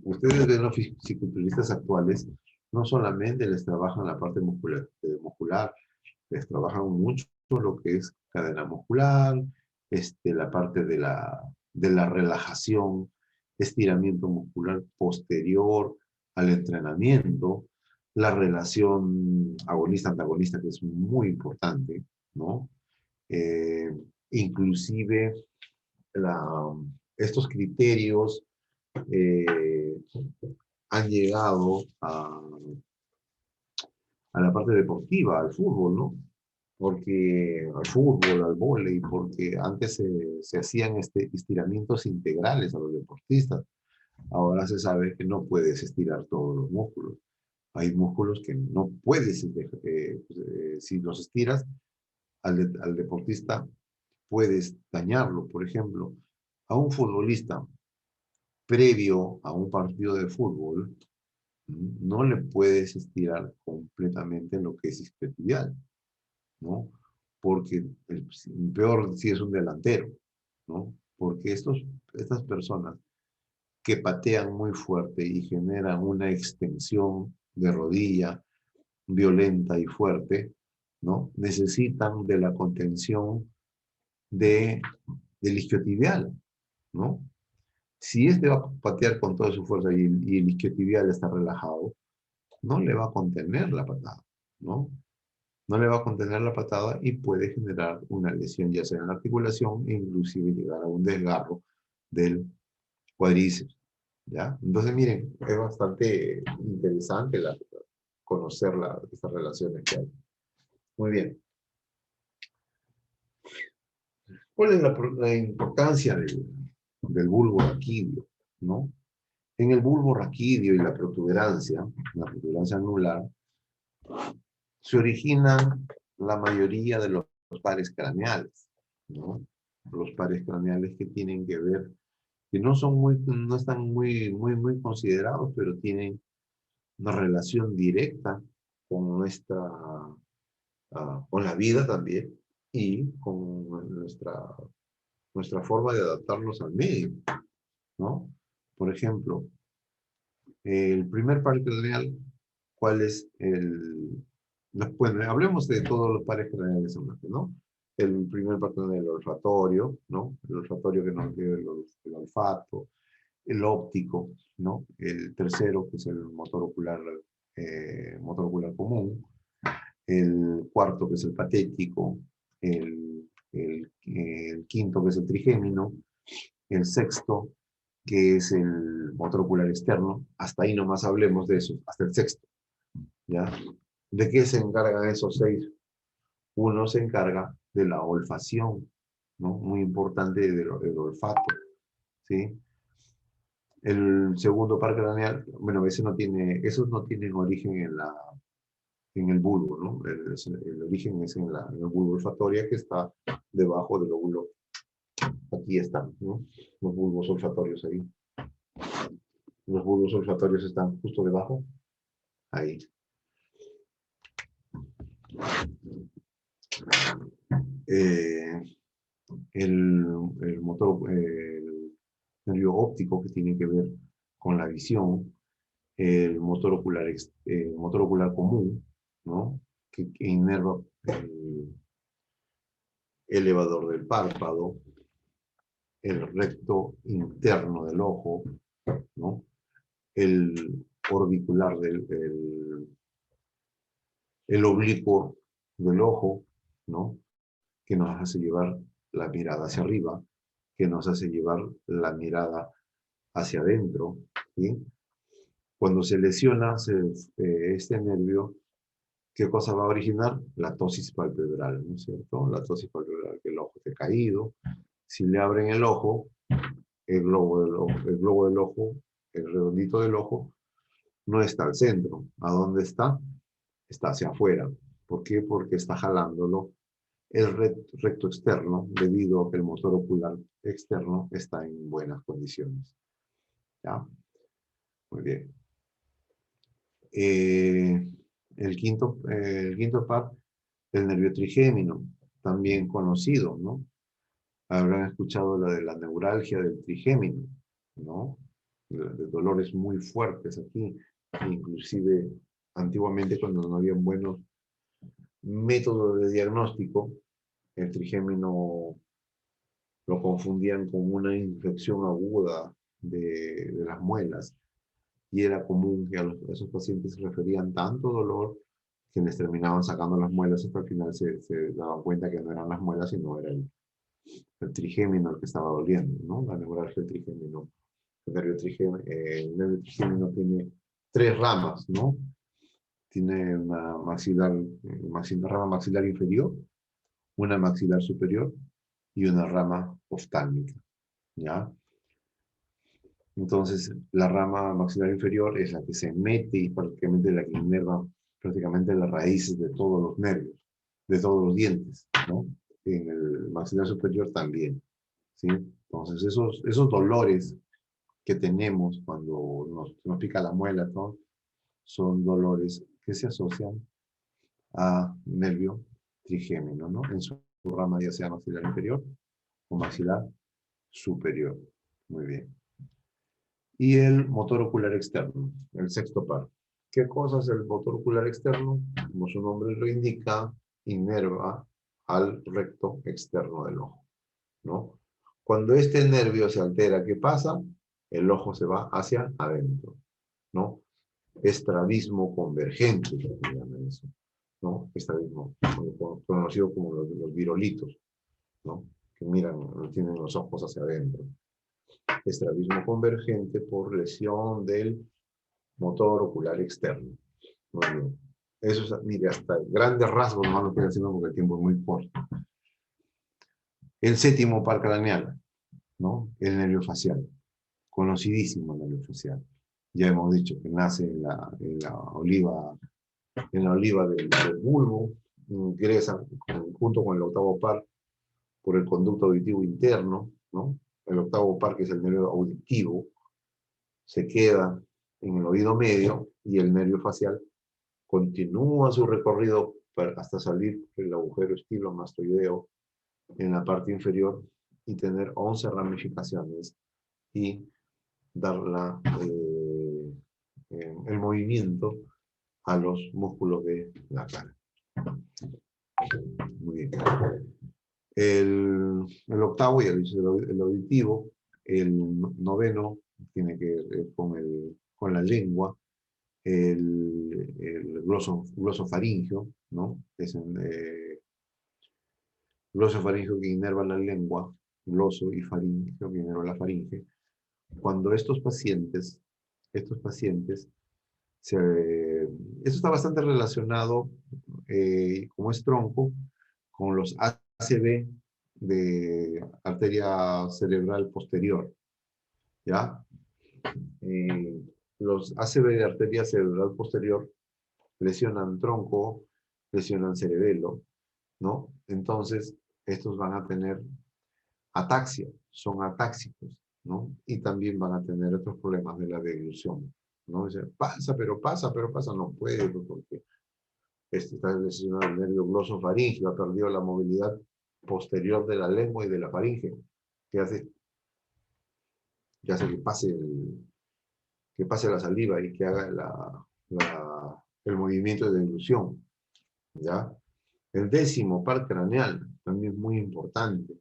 Speaker 1: Ustedes ven los fisiculturistas actuales, no solamente les trabajan la parte muscular, les trabajan mucho lo que es cadena muscular, la parte de la relajación, estiramiento muscular posterior al entrenamiento, la relación agonista-antagonista, que es muy importante, ¿no? Eh, Inclusive estos criterios eh, han llegado a la parte deportiva, al fútbol, ¿no? Porque al fútbol, al vóley, porque antes se hacían estiramientos integrales a los deportistas. Ahora se sabe que no puedes estirar todos los músculos. Hay músculos que no puedes, si los estiras, al deportista puedes dañarlo. Por ejemplo, a un futbolista previo a un partido de fútbol, no le puedes estirar completamente lo que es isquiotibial, ¿no? Porque peor si es un delantero, ¿no? Porque estas personas que patean muy fuerte y generan una extensión de rodilla violenta y fuerte, ¿no? Necesitan de la contención del isquiotibial, ¿no? Si este va a patear con toda su fuerza y el isquiotibial está relajado, no le va a contener la patada, ¿no? No le va a contener la patada y puede generar una lesión, ya sea en la articulación e inclusive llegar a un desgarro del cuádriceps, ¿ya? Entonces, miren, es bastante interesante conocer estas relaciones que hay. Muy bien. ¿Cuál es la importancia del bulbo raquídeo, ¿no? En el bulbo raquídeo y la protuberancia anular, se originan la mayoría de los pares craneales, ¿no? Los pares craneales que tienen que ver, que no están muy considerados, pero tienen una relación directa con con la vida también y con nuestra forma de adaptarnos al medio, ¿no? Por ejemplo, el primer par craneal, ¿cuál es bueno, hablemos de todos los pares craneales, ¿no? El primer par craneal, el olfatorio, ¿no? El olfatorio que nos dio el olfato, el óptico, ¿no? El tercero, que es el motor ocular común, el cuarto, que es el patético, el quinto, que es el trigémino, el sexto, que es el motor ocular externo. Hasta ahí nomás hablemos de eso, hasta el sexto, ¿ya? ¿De qué se encargan esos 6? Uno se encarga de la olfacción, ¿no? Muy importante del olfato, ¿sí? El segundo par craneal, bueno, esos no tienen origen en el bulbo, ¿no? El origen es en el bulbo olfatoria, que está debajo del óvulo. Aquí están, ¿no? Los bulbos olfatorios ahí. Los bulbos olfatorios están justo debajo. Ahí. El nervio óptico, que tiene que ver con la visión, el motor ocular común, ¿no? Que inerva el elevador del párpado, el recto interno del ojo, ¿no? El orbicular el oblicuo del ojo, ¿no? Que nos hace llevar la mirada hacia arriba, que nos hace llevar la mirada hacia adentro, ¿sí? Cuando se lesiona este nervio, ¿qué cosa va a originar? La ptosis palpebral, ¿no es cierto? La ptosis palpebral, que el ojo esté caído. Si le abren el ojo, el globo del ojo, el redondito del ojo, no está al centro. ¿A dónde está? Está hacia afuera. ¿Por qué? Porque está jalándolo el recto externo, debido a que el motor ocular externo está en buenas condiciones. ¿Ya? Muy bien. El quinto par, el nervio trigémino, también conocido, ¿no? Habrán escuchado la de la neuralgia del trigémino, ¿no? De dolores muy fuertes aquí, inclusive antiguamente, cuando no habían buenos métodos de diagnóstico, el trigémino lo confundían con una infección aguda de las muelas, y era común que a esos pacientes se referían tanto dolor que les terminaban sacando las muelas, hasta al final se daban cuenta que no eran las muelas, sino era el trigémino el que estaba doliendo, ¿no? La neuralgia del trigémino. El nervio trigémino tiene 3 ramas, ¿no? Tiene una rama maxilar inferior, una maxilar superior y una rama oftálmica, ¿ya? Entonces, la rama maxilar inferior es la que se mete y prácticamente la que inerva prácticamente las raíces de todos los nervios, de todos los dientes, ¿no? En el maxilar superior también, ¿sí? Entonces, esos dolores que tenemos cuando nos pica la muela, ¿no? Son dolores que se asocian a nervio trigémino, ¿no? En su rama, ya sea maxilar inferior o maxilar superior. Muy bien. Y el motor ocular externo, el sexto par. ¿Qué cosa es el motor ocular externo? Como su nombre lo indica, inerva al recto externo del ojo, ¿no? Cuando este nervio se altera, ¿qué pasa? El ojo se va hacia adentro, ¿no? Estrabismo convergente, se llama eso, ¿no? Estrabismo, conocido como los virolitos, ¿no? Que miran, tienen los ojos hacia adentro. Estrabismo convergente por lesión del motor ocular externo. Muy bien. Eso es, mire, hasta grandes rasgos, no lo estoy haciendo porque el tiempo es muy corto. El séptimo par craneal, ¿no? El nervio facial. Conocidísimo el nervio facial. Ya hemos dicho que nace en la oliva del bulbo, ingresa junto con el octavo par por el conducto auditivo interno, ¿no? El octavo par, que es el nervio auditivo, se queda en el oído medio y el nervio facial continúa su recorrido hasta salir el agujero estilomastoideo en la parte inferior y tener 11 ramificaciones y dar el movimiento a los músculos de la cara. Muy bien. El octavo, ya dice el auditivo, el noveno tiene que ver con la lengua, el glosofaringio, ¿no? Es glosofaringio que inerva la lengua, gloso y faringio que inerva la faringe. Cuando estos pacientes, esto está bastante relacionado, como es tronco, con los ACV de arteria cerebral posterior, ¿ya? Los ACV de arteria cerebral posterior lesionan tronco, lesionan cerebelo, ¿no? Entonces, estos van a tener ataxia, son atáxicos, ¿no? Y también van a tener otros problemas de la deglución, ¿no? Dice, pasa, pero pasa, no puede, porque está lesionado el nervio glosofaringio, ha perdido la movilidad posterior de la lengua y de la faringe. ¿Qué hace? Que hace que pase la saliva y que haga el movimiento de deglución, ¿ya? El décimo par craneal, también es muy importante.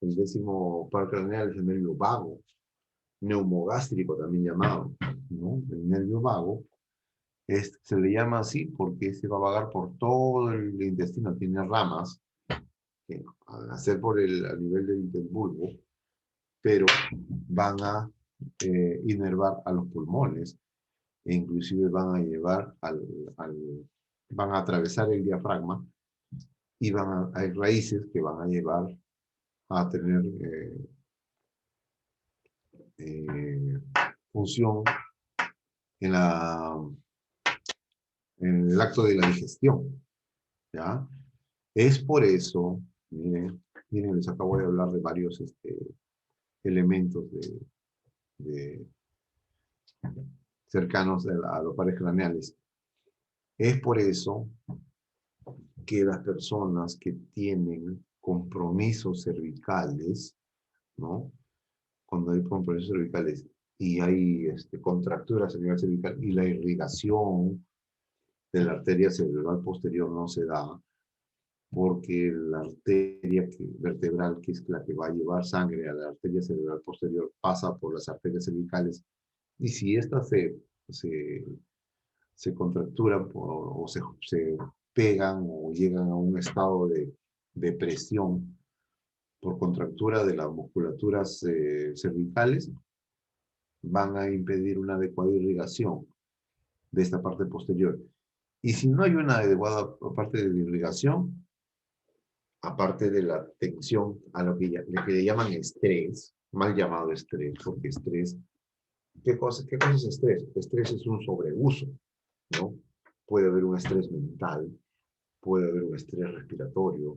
Speaker 1: El décimo par craneal es el nervio vago, neumogástrico también llamado, ¿no? El nervio vago se le llama así porque se va a vagar por todo el intestino, tiene ramas, que van a ser a nivel del bulbo, pero van a inervar a los pulmones e inclusive van a llevar van a atravesar el diafragma y hay raíces que van a llevar a tener función en el acto de la digestión, ¿ya? Es por eso, miren, les acabo de hablar de varios elementos cercanos a los pares craneales. Es por eso que las personas que tienen compromisos cervicales, ¿no? Cuando hay compromisos cervicales y hay contracturas a nivel cervical y la irrigación de la arteria cerebral posterior no se da, porque la arteria vertebral, que es la que va a llevar sangre a la arteria cerebral posterior, pasa por las arterias cervicales, y si éstas se contracturan o se pegan o llegan a un estado de presión por contractura de las musculaturas cervicales, van a impedir una adecuada irrigación de esta parte posterior. Y si no hay una adecuada parte de irrigación, aparte de la tensión a lo que le llaman estrés, mal llamado estrés, porque estrés, ¿qué cosa es estrés? Estrés es un sobreuso, ¿no? Puede haber un estrés mental, puede haber un estrés respiratorio,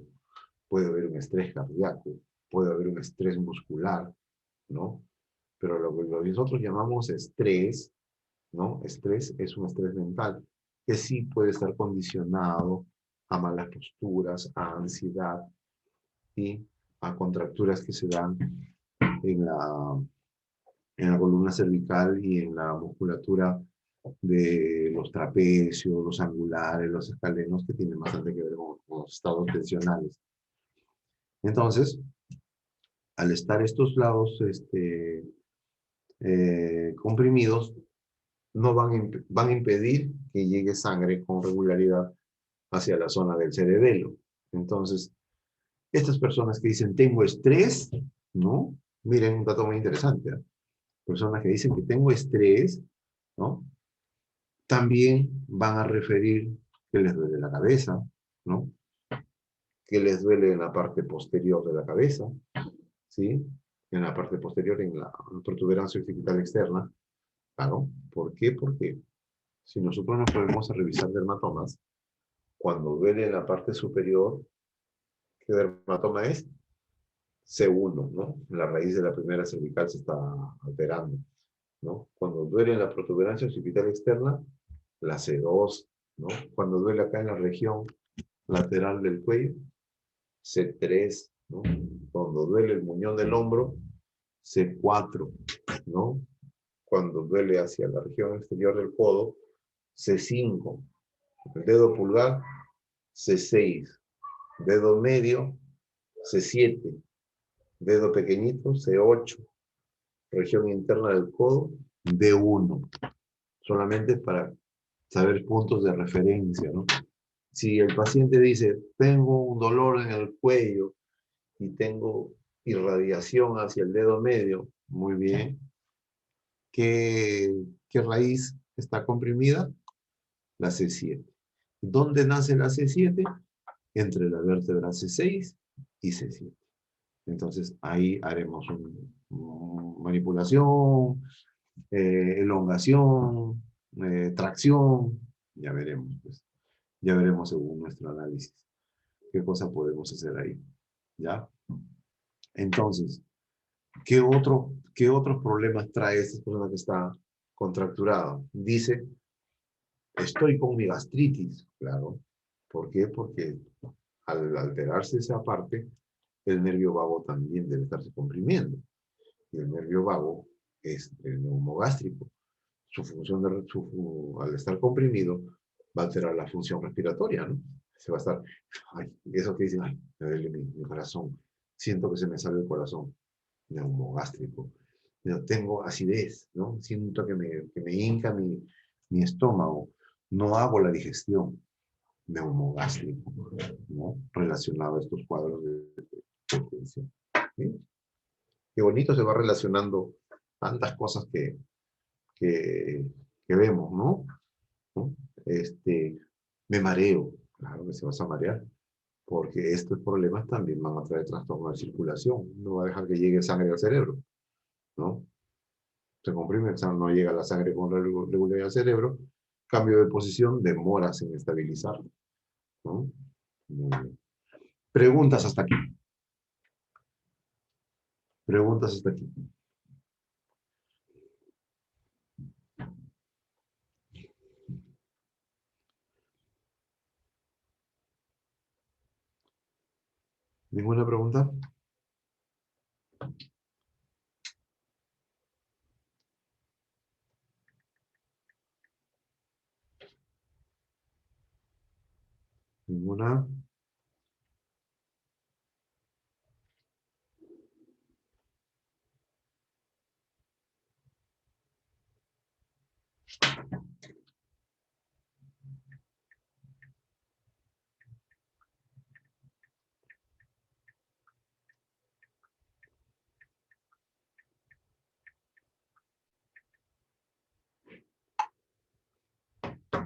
Speaker 1: puede haber un estrés cardíaco, puede haber un estrés muscular, ¿no? Pero lo que nosotros llamamos estrés, ¿no? Estrés es un estrés mental, que sí puede estar condicionado a malas posturas, a ansiedad y a contracturas que se dan en la columna cervical y en la musculatura de los trapecios, los angulares, los escalenos, que tienen bastante que ver con los estados tensionales. Entonces, al estar estos lados comprimidos, no van a impedir que llegue sangre con regularidad hacia la zona del cerebelo. Entonces, estas personas que dicen, tengo estrés, ¿no? Miren, un dato muy interesante, ¿eh? Personas que dicen que tengo estrés, ¿no? También van a referir que les duele la cabeza, ¿no? Que les duele en la parte posterior de la cabeza, ¿sí? En la parte posterior, en la protuberancia occipital externa. Claro, ¿por qué? Porque si nosotros nos ponemos a revisar dermatomas, cuando duele en la parte superior, ¿qué dermatoma es? C1, ¿no? La raíz de la primera cervical se está alterando, ¿no? Cuando duele en la protuberancia occipital externa, la C2, ¿no? Cuando duele acá en la región lateral del cuello, C3, ¿no? Cuando duele el muñón del hombro, C4, ¿no? Cuando duele hacia la región exterior del codo, C5, el dedo pulgar, C6, dedo medio, C7, dedo pequeñito, C8, región interna del codo, D1, solamente para saber puntos de referencia, ¿no? Si el paciente dice, tengo un dolor en el cuello y tengo irradiación hacia el dedo medio, muy bien. ¿Qué raíz está comprimida? La C7. ¿Dónde nace la C7? Entre la vértebra C6 y C7. Entonces ahí haremos manipulación, elongación, tracción, ya veremos, pues. Ya veremos según nuestro análisis qué cosa podemos hacer ahí, ¿ya? Entonces, ¿qué otros problemas trae esta persona que está contracturada? Dice, estoy con mi gastritis, claro. ¿Por qué? Porque al alterarse esa parte, el nervio vago también debe estarse comprimiendo. Y el nervio vago es el neumogástrico. Su función al estar comprimido va a alterar la función respiratoria, ¿no? Se va a estar, ay, eso que dicen, ay, me duele mi corazón, siento que se me sale el corazón, neumogástrico. Yo tengo acidez, ¿no? Siento que me hinca mi estómago, no hago la digestión, neumogástrico, ¿no? Relacionado a estos cuadros de tensión. ¿Sí? Qué bonito se va relacionando tantas cosas que vemos, ¿no? ¿No? Me mareo, claro que se vas a marear, porque estos problemas también van a traer trastorno de circulación, no va a dejar que llegue sangre al cerebro, ¿no? Se comprime, no llega la sangre con regularidad al cerebro, cambio de posición, demoras en estabilizar, ¿no? Muy bien. Preguntas hasta aquí. Preguntas hasta aquí. ¿Ninguna pregunta? ¿Ninguna?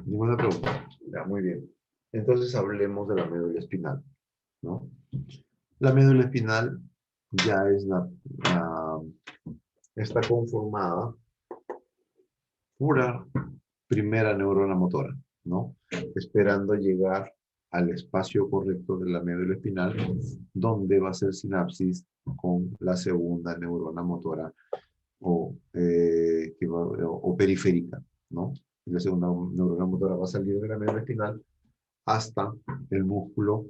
Speaker 1: Ninguna pregunta. Ya, muy bien. Entonces hablemos de la médula espinal, ¿no? La médula espinal ya es está conformada pura primera neurona motora, ¿no? Esperando llegar al espacio correcto de la médula espinal, donde va a ser sinapsis con la segunda neurona motora o periférica, ¿no? Y la segunda neurona motora va a salir de la médula espinal hasta el músculo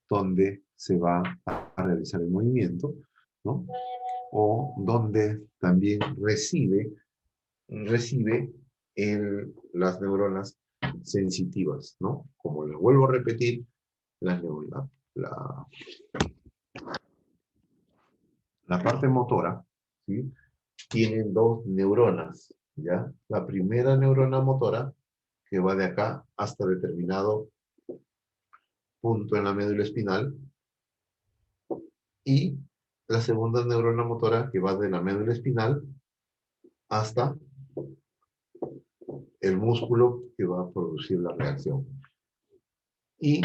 Speaker 1: donde se va a realizar el movimiento, ¿no? o donde también recibe las neuronas sensitivas, ¿no? Como les vuelvo a repetir, la parte motora, ¿sí? Tiene dos neuronas, ¿ya? La primera neurona motora, que va de acá hasta determinado punto en la médula espinal, y la segunda neurona motora, que va de la médula espinal hasta el músculo que va a producir la reacción. Y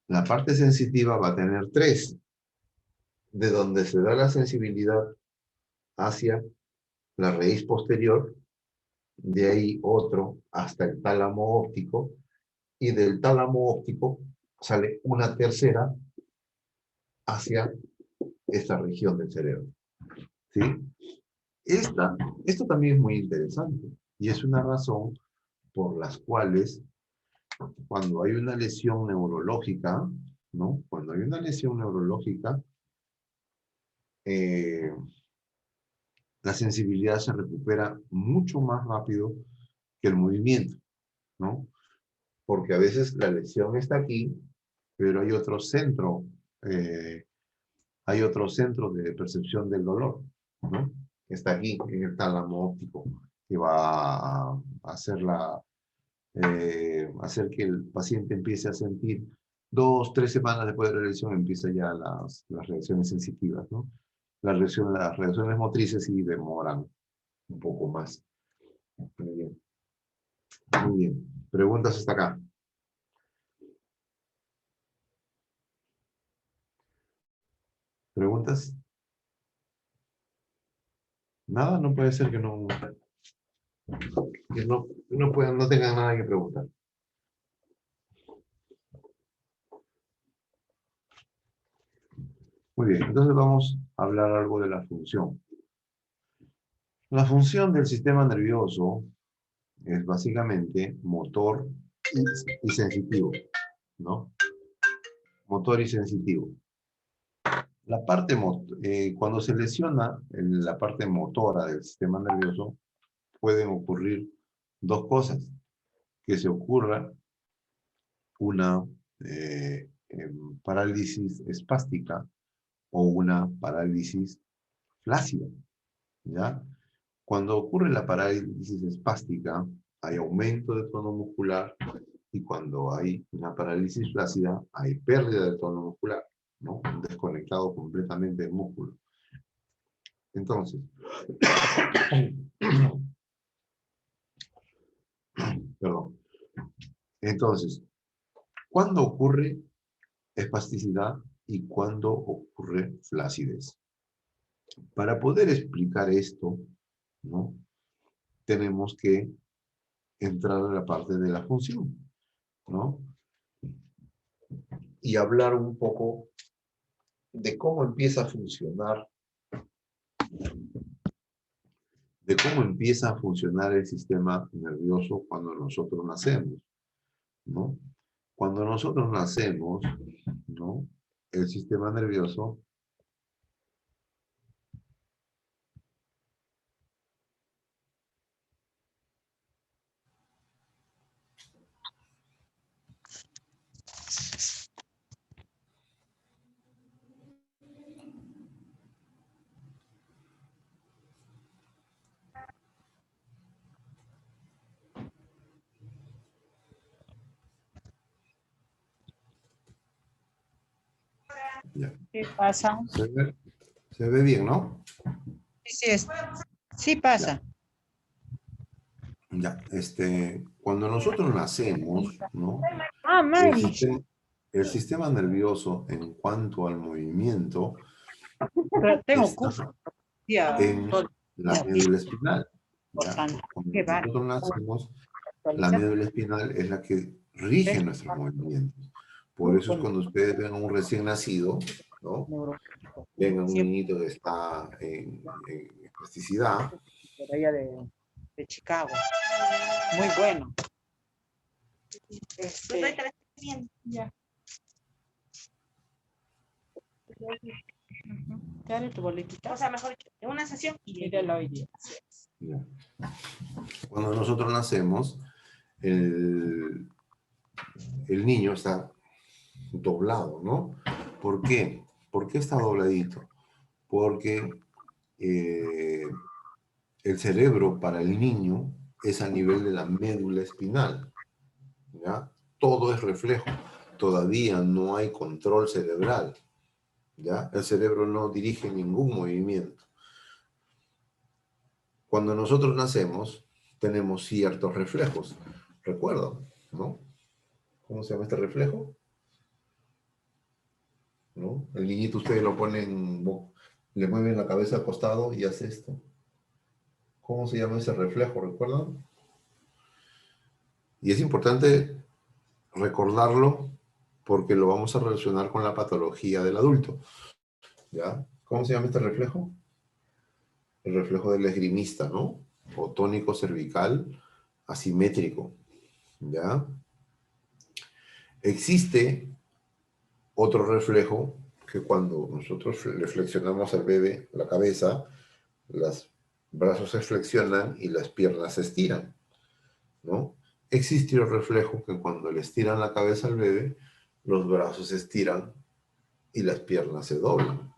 Speaker 1: la parte sensitiva va a tener tres, de donde se da la sensibilidad hacia la raíz posterior, de ahí otro hasta el tálamo óptico, y del tálamo óptico sale una tercera hacia esta región del cerebro. ¿Sí? Esto también es muy interesante, y es una razón por las cuales cuando hay una lesión neurológica, ¿no? Cuando hay una lesión neurológica, la sensibilidad se recupera mucho más rápido que el movimiento, ¿no? Porque a veces la lesión está aquí, pero hay otro centro de percepción del dolor, ¿no? Que está aquí, en el tálamo óptico, que va a hacer que el paciente empiece a sentir 2, 3 semanas después de la lesión, empieza ya las reacciones sensitivas, ¿no? Las reacciones motrices sí demoran un poco más. Muy bien. Muy bien. Preguntas hasta acá. ¿Preguntas? Nada, no puede ser que no tengan nada que preguntar. Muy bien, entonces vamos a hablar algo de la función. La función del sistema nervioso es básicamente motor y sensitivo, ¿no? Motor y sensitivo. Cuando se lesiona la parte motora del sistema nervioso, pueden ocurrir dos cosas. Que se ocurra una parálisis espástica o una parálisis flácida, ¿ya? Cuando ocurre la parálisis espástica, hay aumento de tono muscular, y cuando hay una parálisis flácida, hay pérdida de tono muscular, ¿no? Desconectado completamente del músculo. Entonces, perdón. Entonces, ¿cuándo ocurre espasticidad y cuándo ocurre flacidez? Para poder explicar esto, ¿no? Tenemos que entrar a la parte de la función, ¿no? Y hablar un poco de cómo empieza a funcionar, el sistema nervioso cuando nosotros nacemos, ¿no? Cuando nosotros nacemos, ¿no? El sistema nervioso ya.
Speaker 2: ¿Qué pasa?
Speaker 1: Se ve bien, ¿no?
Speaker 2: Sí pasa.
Speaker 1: Ya, cuando nosotros nacemos, ¿no?
Speaker 2: Ah,
Speaker 1: El
Speaker 2: Mari.
Speaker 1: sistema nervioso, en cuanto al movimiento,
Speaker 2: Pero tengo
Speaker 1: está
Speaker 2: curso. Ya,
Speaker 1: en
Speaker 2: todo
Speaker 1: la médula espinal, ¿ya?
Speaker 2: importante.
Speaker 1: Cuando
Speaker 2: Qué va.
Speaker 1: nosotros nacemos, la médula espinal es la que rige nuestros movimientos. Por eso es cuando ustedes ven a un recién nacido, ¿no?
Speaker 2: Neurológico.
Speaker 1: Ven a un
Speaker 2: Siempre
Speaker 1: niñito que está en espasticidad,
Speaker 2: por allá de Chicago. Muy bueno. Ya. Dale tu boletita.
Speaker 4: O sea, mejor dicho, en una sesión y
Speaker 2: Míralo hoy día.
Speaker 1: Ya. Cuando nosotros nacemos, el, el niño está doblado, ¿no? ¿Por qué? ¿Por qué está dobladito? Porque el cerebro para el niño es a nivel de la médula espinal, ¿ya? Todo es reflejo. Todavía no hay control cerebral, ¿ya? El cerebro no dirige ningún movimiento. Cuando nosotros nacemos, tenemos ciertos reflejos. ¿Recuerdan? ¿No? ¿Cómo se llama este reflejo? ¿No? El niñito ustedes lo ponen, le mueven la cabeza al costado y hace esto. ¿Cómo se llama ese reflejo? ¿Recuerdan? Y es importante recordarlo porque lo vamos a relacionar con la patología del adulto. ¿Ya? ¿Cómo se llama este reflejo? El reflejo del esgrimista, ¿no? O tónico cervical asimétrico. ¿Ya? Existe otro reflejo que cuando nosotros le flexionamos al bebé la cabeza, los brazos se flexionan y las piernas se estiran, ¿no? Existe el reflejo que cuando le estiran la cabeza al bebé, los brazos se estiran y las piernas se doblan.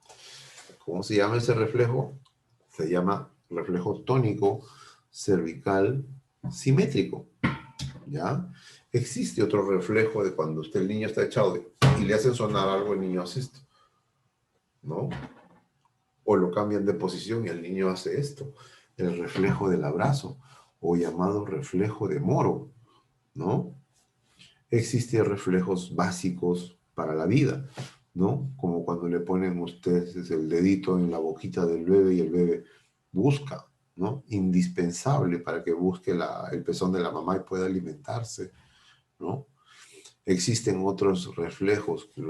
Speaker 1: ¿Cómo se llama ese reflejo? Se llama reflejo tónico cervical simétrico, ¿ya? Existe otro reflejo de cuando el niño está echado y le hacen sonar algo, el niño hace esto, ¿no? O lo cambian de posición y el niño hace esto, el reflejo del abrazo, o llamado reflejo de Moro, ¿no? Existen reflejos básicos para la vida, ¿no? Como cuando le ponen ustedes el dedito en la boquita del bebé y el bebé busca, ¿no? Indispensable para que busque el pezón de la mamá y pueda alimentarse, ¿no? Existen otros reflejos que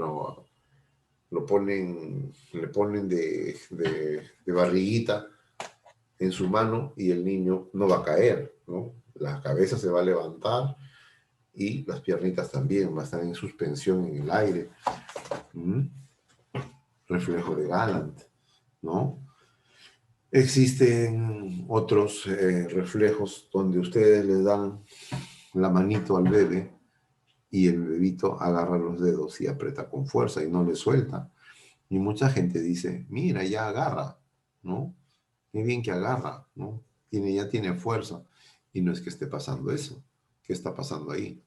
Speaker 1: le ponen de barriguita en su mano y el niño no va a caer, ¿no? La cabeza se va a levantar y las piernitas también van a estar en suspensión en el aire. Reflejo de Gallant, ¿no? Existen otros reflejos donde ustedes le dan la manito al bebé y el bebito agarra los dedos y aprieta con fuerza y no le suelta. Y mucha gente dice, mira, ya agarra, ¿no? Qué bien que agarra, ¿no? Ya tiene fuerza. Y no es que esté pasando eso. ¿Qué está pasando ahí?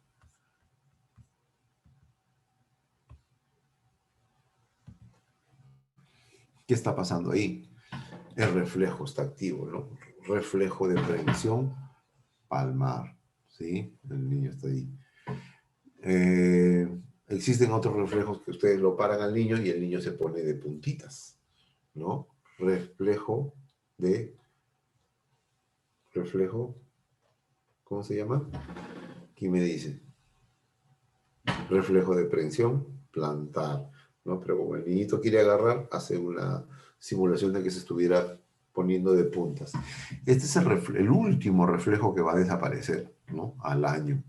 Speaker 1: ¿Qué está pasando ahí? El reflejo está activo, ¿no? Reflejo de prevención palmar, ¿sí? El niño está ahí. Existen otros reflejos que ustedes lo paran al niño y el niño se pone de puntitas, ¿no? Reflejo, ¿cómo se llama? ¿Quién me dice? Reflejo de prensión, plantar, ¿no? Pero como el niñito quiere agarrar, hace una simulación de que se estuviera poniendo de puntas. Este es el último reflejo que va a desaparecer, ¿no? Al año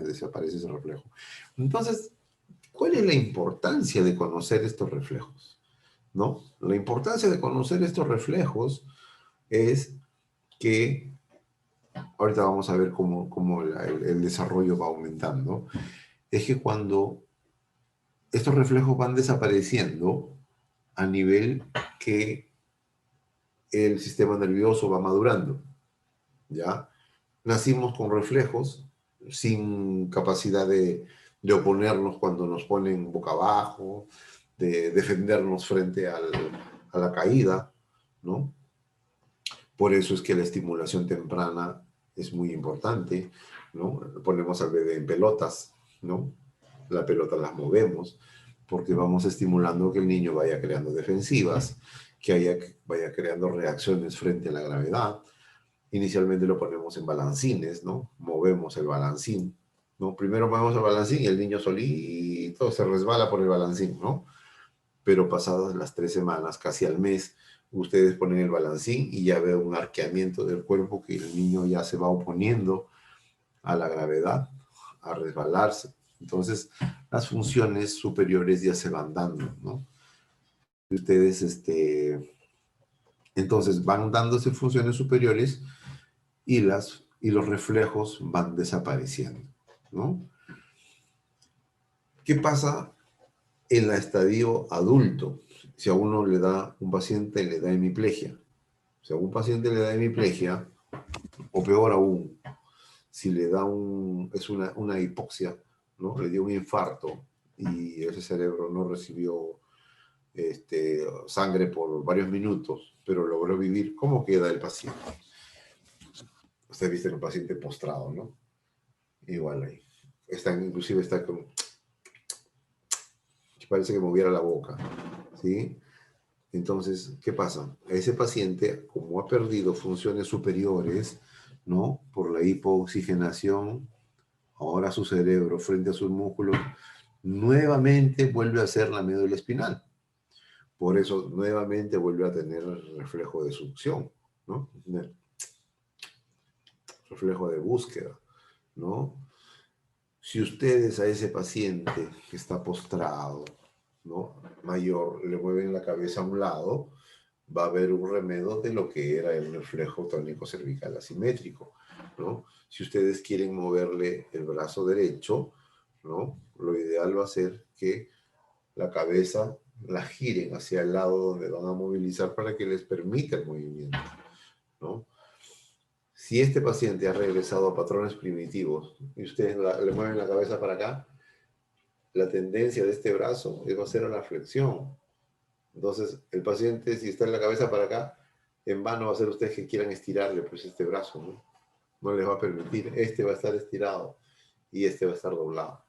Speaker 1: desaparece ese reflejo. Entonces, ¿cuál es la importancia de conocer estos reflejos? ¿No? La importancia de conocer estos reflejos es que, ahorita vamos a ver cómo el desarrollo va aumentando, es que cuando estos reflejos van desapareciendo a nivel que el sistema nervioso va madurando, ¿ya? Nacimos con reflejos sin capacidad de oponernos cuando nos ponen boca abajo, de defendernos frente a la caída, ¿no? Por eso es que la estimulación temprana es muy importante, ¿no? Ponemos al bebé en pelotas, ¿no? La pelota las movemos porque vamos estimulando que el niño vaya creando defensivas, que vaya creando reacciones frente a la gravedad. Inicialmente lo ponemos en balancines, ¿no? Movemos el balancín, ¿no? Primero movemos el balancín y el niño solito se resbala por el balancín, ¿no? Pero pasadas las 3 semanas, casi al mes, ustedes ponen el balancín y ya ve un arqueamiento del cuerpo que el niño ya se va oponiendo a la gravedad, a resbalarse. Entonces, las funciones superiores ya se van dando, ¿no? Ustedes, entonces van dándose funciones superiores y los reflejos van desapareciendo, ¿no? ¿Qué pasa en el estadio adulto? Si a uno le da, un paciente le da hemiplegia. Si a un paciente le da hemiplegia, o peor aún, si le da una hipoxia, ¿no? Le dio un infarto y ese cerebro no recibió sangre por varios minutos, pero logró vivir, ¿cómo queda el paciente? Usted viste un paciente postrado, ¿no? Igual ahí. Inclusive está como... Parece que moviera la boca, ¿sí? Entonces, ¿qué pasa? Ese paciente, como ha perdido funciones superiores, ¿no? Por la hipoxigenación, ahora su cerebro frente a sus músculos, nuevamente vuelve a ser la médula espinal. Por eso, nuevamente vuelve a tener el reflejo de succión, ¿no? Reflejo de búsqueda, ¿no? Si ustedes a ese paciente que está postrado, ¿no? Mayor, le mueven la cabeza a un lado, va a haber un remedio de lo que era el reflejo tónico cervical asimétrico, ¿no? Si ustedes quieren moverle el brazo derecho, ¿no? Lo ideal va a ser que la cabeza la giren hacia el lado donde van a movilizar para que les permita el movimiento, ¿no? Si este paciente ha regresado a patrones primitivos y ustedes le mueven la cabeza para acá, la tendencia de este brazo va a ser a la flexión. Entonces, el paciente, si está en la cabeza para acá, en vano va a ser ustedes que quieran estirarle pues este brazo, ¿no? No les va a permitir. Este va a estar estirado y este va a estar doblado.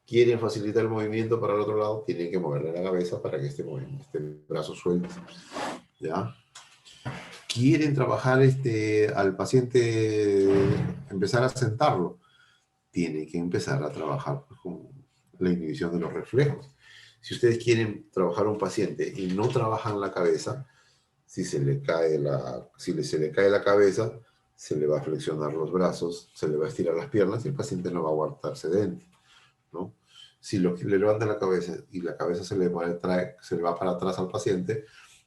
Speaker 1: Quieren facilitar el movimiento para el otro lado, tienen que moverle la cabeza para que este brazo suelte, ¿ya? Quieren trabajar al paciente, empezar a sentarlo, tienen que empezar a trabajar pues, con la inhibición de los reflejos. Si ustedes quieren trabajar a un paciente y no trabajan la cabeza, si se le cae la cabeza, se le va a flexionar los brazos, se le va a estirar las piernas y el paciente no va a aguantarse dentro, ¿no? Si le levanta la cabeza y la cabeza se le va para atrás al paciente,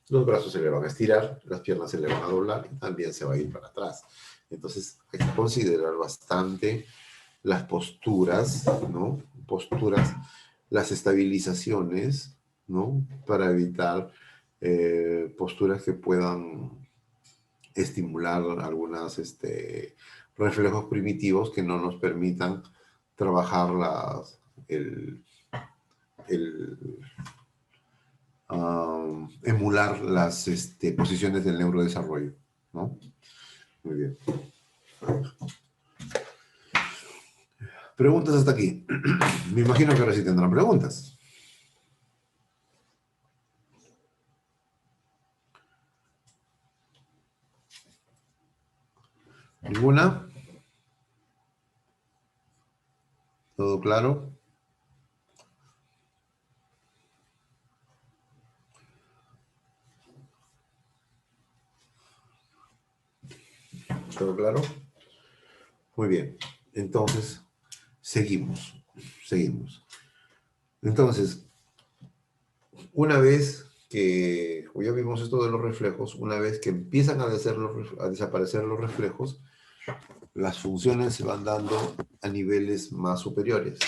Speaker 1: los brazos se le van a estirar, las piernas se le van a doblar y también se va a ir para atrás. Entonces hay que considerar bastante las posturas, ¿no? Las estabilizaciones, ¿no? Para evitar posturas que puedan estimular algunos reflejos primitivos que no nos permitan trabajar emular las posiciones del neurodesarrollo, ¿no? Muy bien. Preguntas hasta aquí. Me imagino que ahora sí tendrán preguntas. ¿Ninguna? ¿Todo claro? ¿Todo claro? Muy bien. Entonces, seguimos. Entonces, una vez que ya vimos esto de los reflejos, una vez que empiezan a desaparecer los reflejos, las funciones se van dando a niveles más superiores.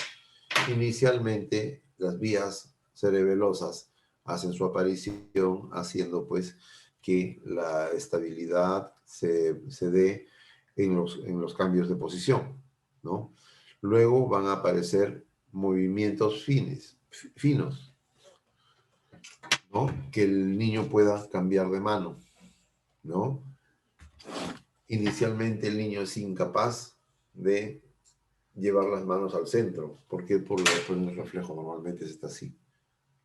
Speaker 1: Inicialmente, las vías cerebelosas hacen su aparición, haciendo pues que la estabilidad se dé en los cambios de posición, ¿no? Luego van a aparecer movimientos finos, ¿no? Que el niño pueda cambiar de mano, ¿no? Inicialmente el niño es incapaz de llevar las manos al centro, porque por el reflejo normalmente está así,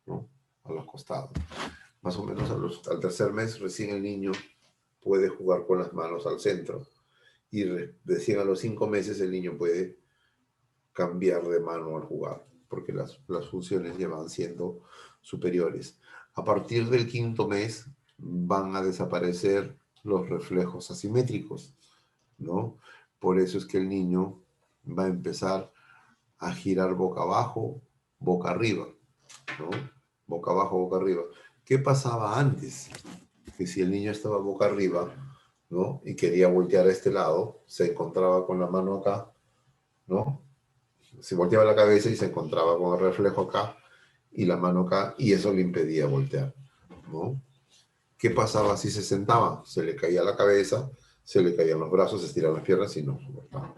Speaker 1: ¿no? A los costados. Más o menos al tercer mes recién el niño puede jugar con las manos al centro y recién a los 5 meses el niño puede cambiar de mano al jugar, porque las funciones ya van siendo superiores. A partir del 5.º mes van a desaparecer los reflejos asimétricos, ¿no? Por eso es que el niño va a empezar a girar boca abajo, boca arriba, ¿no? Boca abajo, boca arriba. ¿Qué pasaba antes? Que si el niño estaba boca arriba, ¿no? Y quería voltear a este lado, se encontraba con la mano acá, ¿no? Se volteaba la cabeza y se encontraba con el reflejo acá y la mano acá, y eso le impedía voltear, ¿no? ¿Qué pasaba si se sentaba? Se le caía la cabeza, se le caían los brazos, se estiraban las piernas y no soportaba.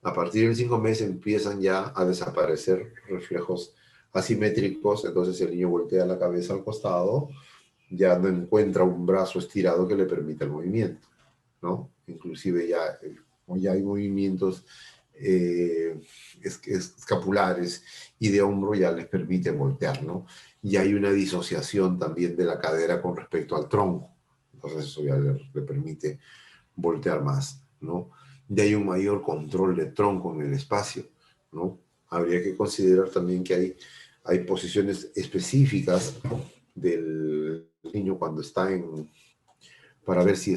Speaker 1: A partir de 5 meses empiezan ya a desaparecer reflejos asimétricos, entonces el niño voltea la cabeza al costado, ya no encuentra un brazo estirado que le permita el movimiento, ¿no? Inclusive ya hay movimientos escapulares y de hombro ya les permite voltear, ¿no? Y hay una disociación también de la cadera con respecto al tronco, entonces eso ya le permite voltear más, ¿no? Y hay un mayor control de tronco en el espacio, ¿no? Habría que considerar también que hay posiciones específicas del niño cuando está para ver si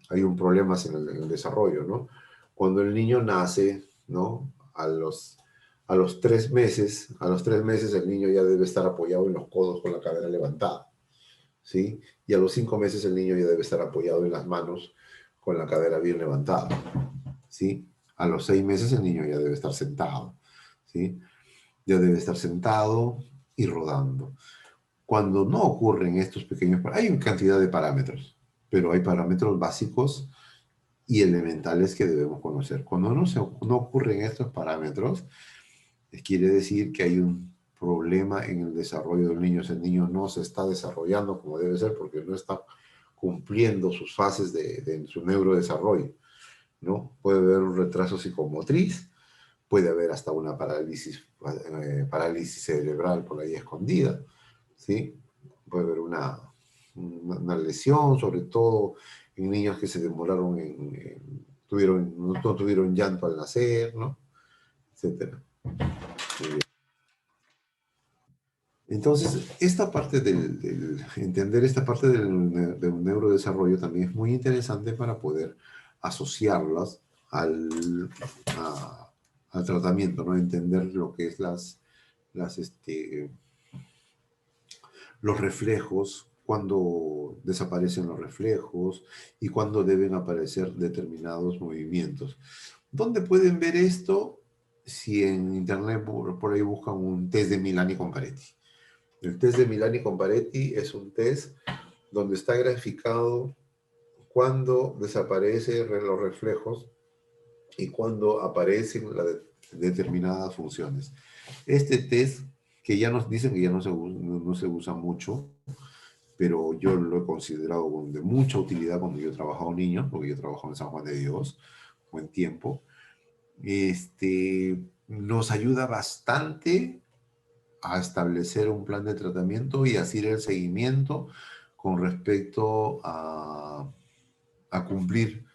Speaker 1: hay un problema en el desarrollo, ¿no? Cuando el niño nace, ¿no? A los 3 meses, el niño ya debe estar apoyado en los codos con la cadera levantada, ¿sí? Y a los 5 meses el niño ya debe estar apoyado en las manos con la cadera bien levantada, ¿sí? A los 6 meses el niño ya debe estar sentado, ¿sí? Ya debe estar sentado y rodando. Cuando no ocurren estos pequeños, hay una cantidad de parámetros, pero hay parámetros básicos y elementales que debemos conocer. Cuando no ocurren estos parámetros, quiere decir que hay un problema en el desarrollo del niño. El niño no se está desarrollando como debe ser porque no está cumpliendo sus fases de su neurodesarrollo, ¿no? Puede haber un retraso psicomotriz, puede haber hasta una parálisis cerebral por ahí escondida, ¿sí? Puede haber una lesión, sobre todo en niños que se demoraron no tuvieron llanto al nacer, ¿no? Etcétera. Muy bien. Entonces, entender esta parte del neurodesarrollo también es muy interesante para poder asociarlas al tratamiento, ¿no? Entender lo que es los reflejos, cuándo desaparecen los reflejos y cuándo deben aparecer determinados movimientos. ¿Dónde pueden ver esto? Si en internet por ahí buscan un test de Milani-Comparetti. El test de Milani-Comparetti es un test donde está graficado cuándo desaparecen los reflejos y cuándo aparecen las determinadas funciones. Este test, que ya nos dicen que ya no se usa mucho, pero yo lo he considerado de mucha utilidad cuando yo he trabajado niños, porque yo trabajo en San Juan de Dios, buen tiempo. Nos ayuda bastante a establecer un plan de tratamiento y hacer el seguimiento con respecto a cumplir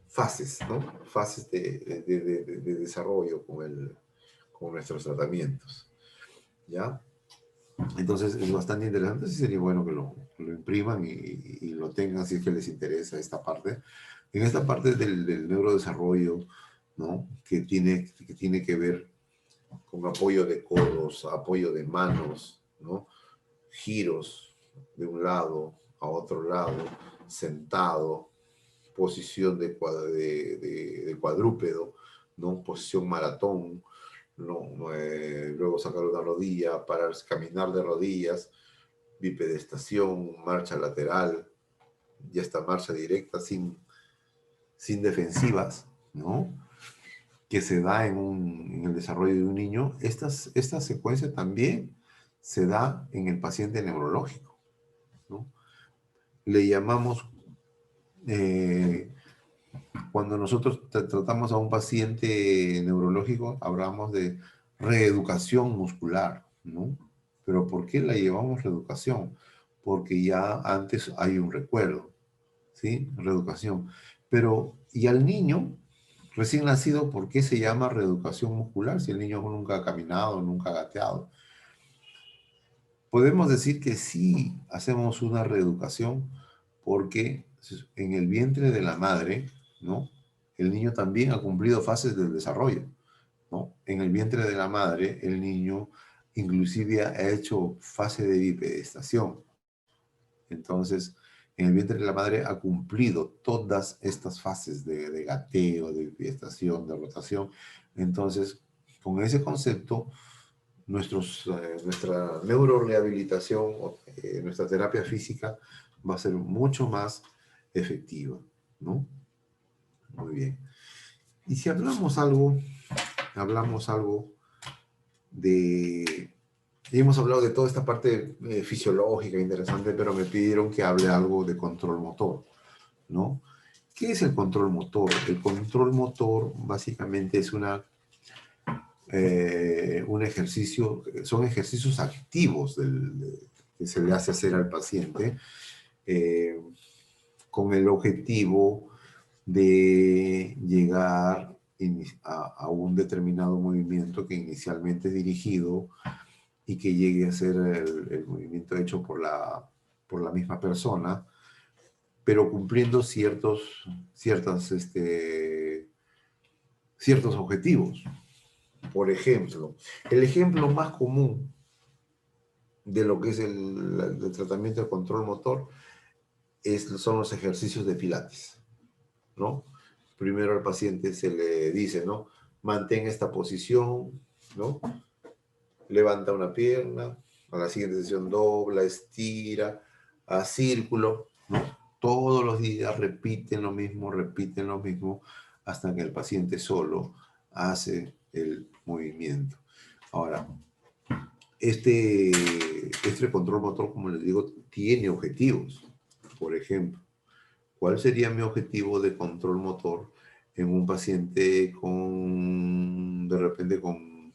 Speaker 1: fases, ¿no? Fases de desarrollo con nuestros tratamientos, ¿ya? Entonces es bastante interesante, sí sería bueno que lo impriman y lo tengan si es que les interesa esta parte. En esta parte del neurodesarrollo, ¿no? Que tiene que ver con apoyo de codos, apoyo de manos, ¿no? Giros de un lado a otro lado, sentado, posición de cuadrúpedo, ¿no? Posición maratón, ¿no? Luego sacar una rodilla, pararse, caminar de rodillas, bipedestación, marcha lateral, y esta marcha directa sin defensivas, ¿no? Que se da en el desarrollo de un niño. Esta secuencia también se da en el paciente neurológico, ¿no? Le llamamos, cuando nosotros tratamos a un paciente neurológico, hablamos de reeducación muscular, ¿no? Pero ¿por qué la llevamos reeducación? Porque ya antes hay un recuerdo, ¿sí? Reeducación. Pero, ¿y al niño recién nacido, por qué se llama reeducación muscular si el niño nunca ha caminado, nunca ha gateado? Podemos decir que sí hacemos una reeducación porque en el vientre de la madre, ¿no? El niño también ha cumplido fases del desarrollo, ¿no? En el vientre de la madre, el niño inclusive ha hecho fase de bipedestación. Entonces, en el vientre de la madre ha cumplido todas estas fases de gateo, de bipedestación, de rotación. Entonces, con ese concepto, nuestra neurorehabilitación, nuestra terapia física va a ser mucho más efectiva, ¿no? Muy bien. Y si hablamos algo de... Hemos hablado de toda esta parte fisiológica interesante, pero me pidieron que hable algo de control motor, ¿no? ¿Qué es el control motor? El control motor básicamente es un ejercicio, son ejercicios activos que se le hace hacer al paciente con el objetivo de llegar a un determinado movimiento que inicialmente es dirigido y que llegue a ser el movimiento hecho por la misma persona, pero cumpliendo ciertos objetivos. Por ejemplo, el ejemplo más común de lo que es el tratamiento de control motor son los ejercicios de Pilates, ¿no? Primero al paciente se le dice, ¿no? Mantén esta posición, ¿no? Levanta una pierna, a la siguiente sesión dobla, estira, a círculo, ¿no? Todos los días repiten lo mismo, hasta que el paciente solo hace el movimiento. Ahora, este control motor, como les digo, tiene objetivos. Por ejemplo, ¿cuál sería mi objetivo de control motor en un paciente de repente con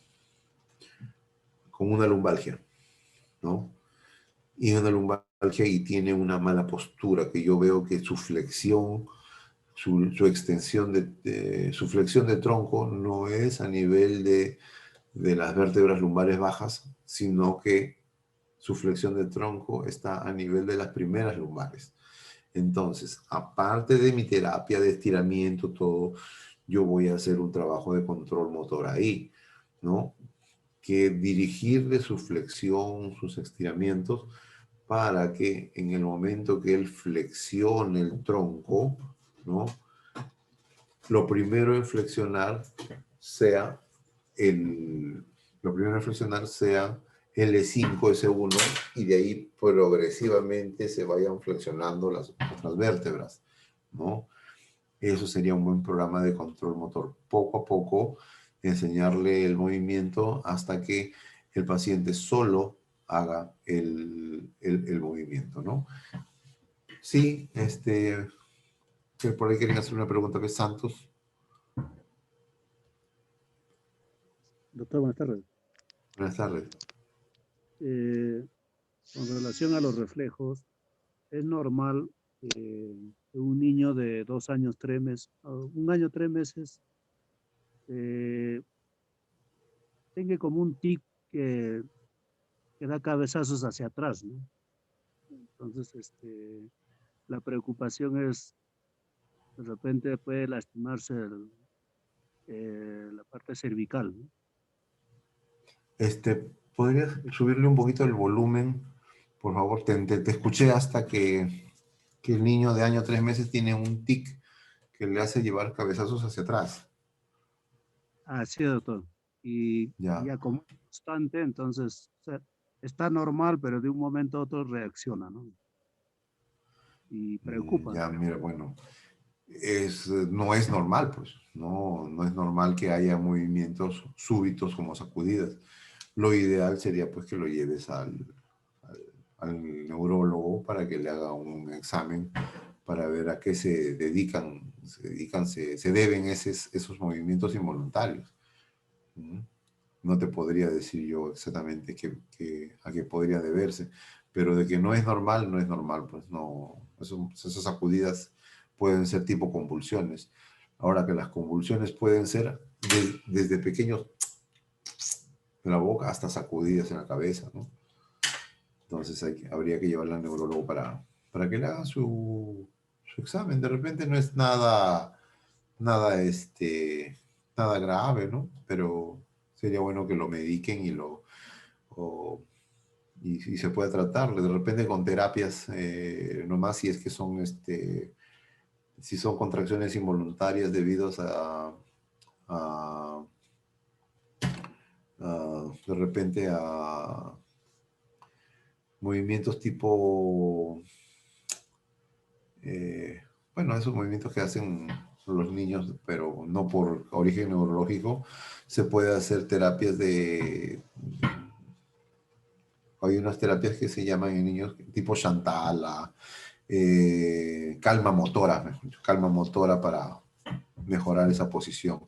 Speaker 1: una lumbalgia, ¿no? Y una lumbalgia y tiene una mala postura, que yo veo que su flexión, su extensión su flexión de tronco no es a nivel de las vértebras lumbares bajas, sino que su flexión de tronco está a nivel de las primeras lumbares. Entonces, aparte de mi terapia de estiramiento, todo, yo voy a hacer un trabajo de control motor ahí, ¿no? Que dirigirle su flexión, sus estiramientos, para que en el momento que él flexione el tronco, ¿no? Lo primero en flexionar sea L5, S1, y de ahí progresivamente se vayan flexionando las otras vértebras, ¿no? Eso sería un buen programa de control motor. Poco a poco enseñarle el movimiento hasta que el paciente solo haga el movimiento, ¿no? Sí, que por ahí quieren hacer una pregunta, ¿ves, Santos?
Speaker 5: Doctor, buenas tardes.
Speaker 1: Buenas tardes.
Speaker 5: Con relación a los reflejos, es normal que un niño de 2 años, 3 meses, 1 año, 3 meses, tenga como un tic que da cabezazos hacia atrás, ¿no? Entonces, la preocupación es, de repente puede lastimarse la parte cervical, ¿no?
Speaker 1: ¿Podrías subirle un poquito el volumen? Por favor, te escuché hasta que el niño de año 3 meses tiene un tic que le hace llevar cabezazos hacia atrás.
Speaker 5: Así es, doctor. Y
Speaker 1: Ya.
Speaker 5: ya como es constante, entonces, o sea, está normal, pero de un momento a otro reacciona, ¿no? Y preocupa,
Speaker 1: Ya,
Speaker 5: ¿no?
Speaker 1: mira, bueno, no es normal, pues. No es normal que haya movimientos súbitos como sacudidas. Lo ideal sería, pues, que lo lleves al neurólogo para que le haga un examen para ver a qué se deben esos movimientos involuntarios. No te podría decir yo exactamente a qué podría deberse, pero de que no es normal, no es normal, pues no, esas sacudidas pueden ser tipo convulsiones. Ahora que las convulsiones pueden ser desde pequeños en la boca hasta sacudidas en la cabeza, ¿no? Entonces habría que llevarla al neurólogo para que le haga su examen. De repente no es nada, nada grave, ¿no? Pero sería bueno que lo mediquen y se puede tratar de repente con terapias, nomás si es que son, si son contracciones involuntarias debidos a de repente a movimientos tipo, bueno, esos movimientos que hacen los niños, pero no por origen neurológico, se puede hacer terapias hay unas terapias que se llaman en niños tipo Shantala, calma motora, mejor dicho, calma motora para mejorar esa posición.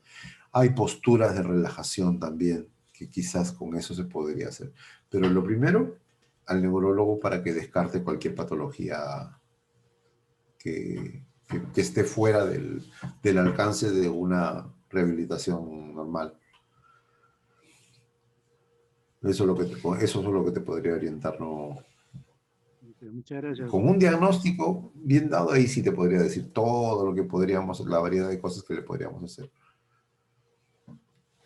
Speaker 1: Hay posturas de relajación también, que quizás con eso se podría hacer. Pero lo primero, al neurólogo para que descarte cualquier patología que esté fuera del alcance de una rehabilitación normal. Eso es lo que te podría orientar, ¿no?
Speaker 5: Ok, muchas gracias.
Speaker 1: Con un diagnóstico bien dado, ahí sí te podría decir todo lo que podríamos, la variedad de cosas que le podríamos hacer.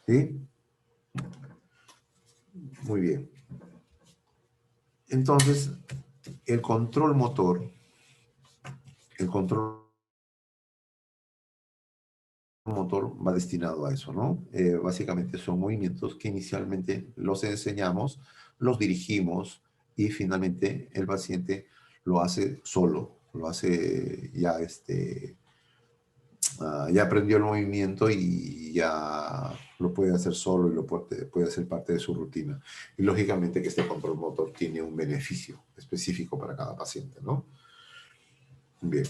Speaker 1: ¿Sí? Muy bien. Entonces, el control motor va destinado a eso, ¿no? Básicamente son movimientos que inicialmente los enseñamos, los dirigimos y finalmente el paciente lo hace solo, lo hace ya, ya aprendió el movimiento y ya lo puede hacer solo y lo puede hacer parte de su rutina. Y lógicamente que este control motor tiene un beneficio específico para cada paciente, ¿no? Bien.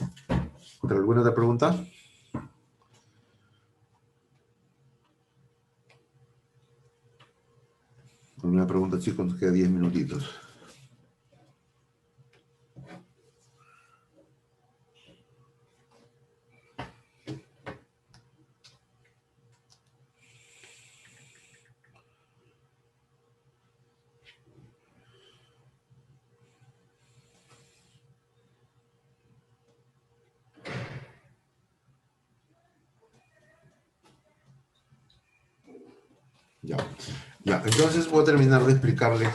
Speaker 1: ¿Alguna otra pregunta? Una pregunta, chicos, nos queda 10 minutitos. Ya. Entonces voy a terminar de explicarles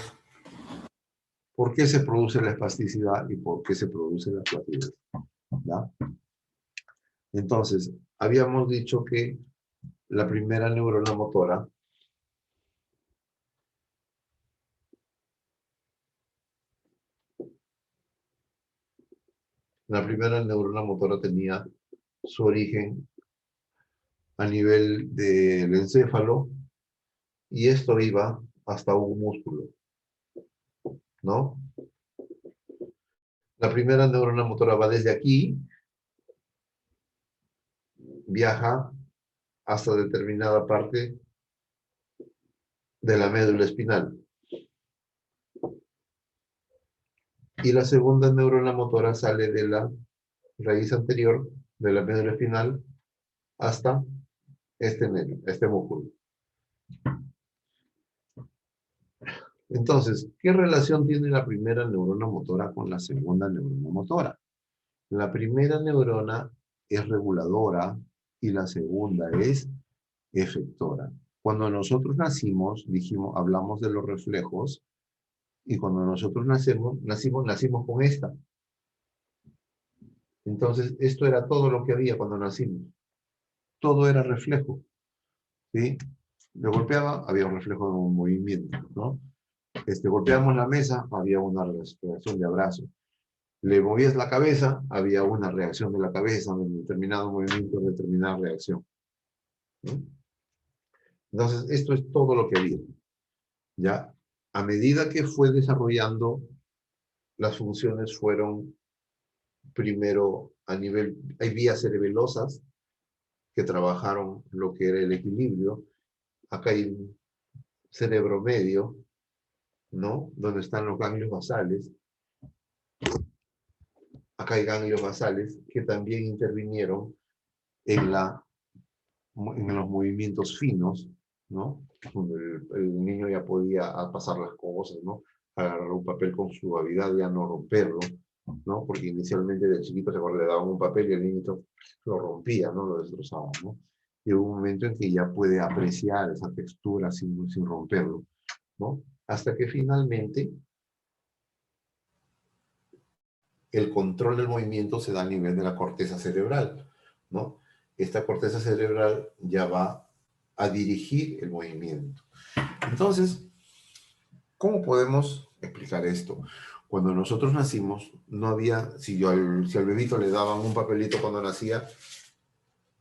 Speaker 1: por qué se produce la espasticidad y por qué se produce la flacidez. ¿Ya? Entonces, habíamos dicho que la primera neurona motora tenía su origen a nivel del encéfalo y esto iba hasta un músculo, ¿no? La primera neurona motora va desde aquí, viaja hasta determinada parte de la médula espinal. Y la segunda neurona motora sale de la raíz anterior de la médula espinal hasta este músculo. Entonces, ¿qué relación tiene la primera neurona motora con la segunda neurona motora? La primera neurona es reguladora y la segunda es efectora. Cuando nosotros nacimos, hablamos de los reflejos, y cuando nosotros nacimos con esta. Entonces, esto era todo lo que había cuando nacimos. Todo era reflejo. ¿Sí? Le golpeaba, había un reflejo de un movimiento, ¿no? Golpeamos la mesa, había una reacción de abrazo. Le movías la cabeza, había una reacción de la cabeza, un determinado movimiento, determinada reacción. ¿No? Entonces, esto es todo lo que había. Ya, a medida que fue desarrollando, las funciones fueron primero a nivel, hay vías cerebelosas que trabajaron lo que era el equilibrio. Acá hay un cerebro medio, ¿no? Donde están los ganglios basales. Acá hay ganglios basales que también intervinieron en los movimientos finos, ¿no? Donde el niño ya podía pasar las cosas, ¿no? Agarrar un papel con suavidad, ya no romperlo, ¿no? Porque inicialmente de chiquito le daban un papel y el niño lo rompía, ¿no? Lo destrozaba, ¿no? Y hubo un momento en que ya puede apreciar esa textura sin romperlo, ¿no? hasta que finalmente el control del movimiento se da a nivel de la corteza cerebral, ¿no? Esta corteza cerebral ya va a dirigir el movimiento. Entonces, ¿cómo podemos explicar esto? Cuando nosotros nacimos, no había, si al bebito le daban un papelito cuando nacía,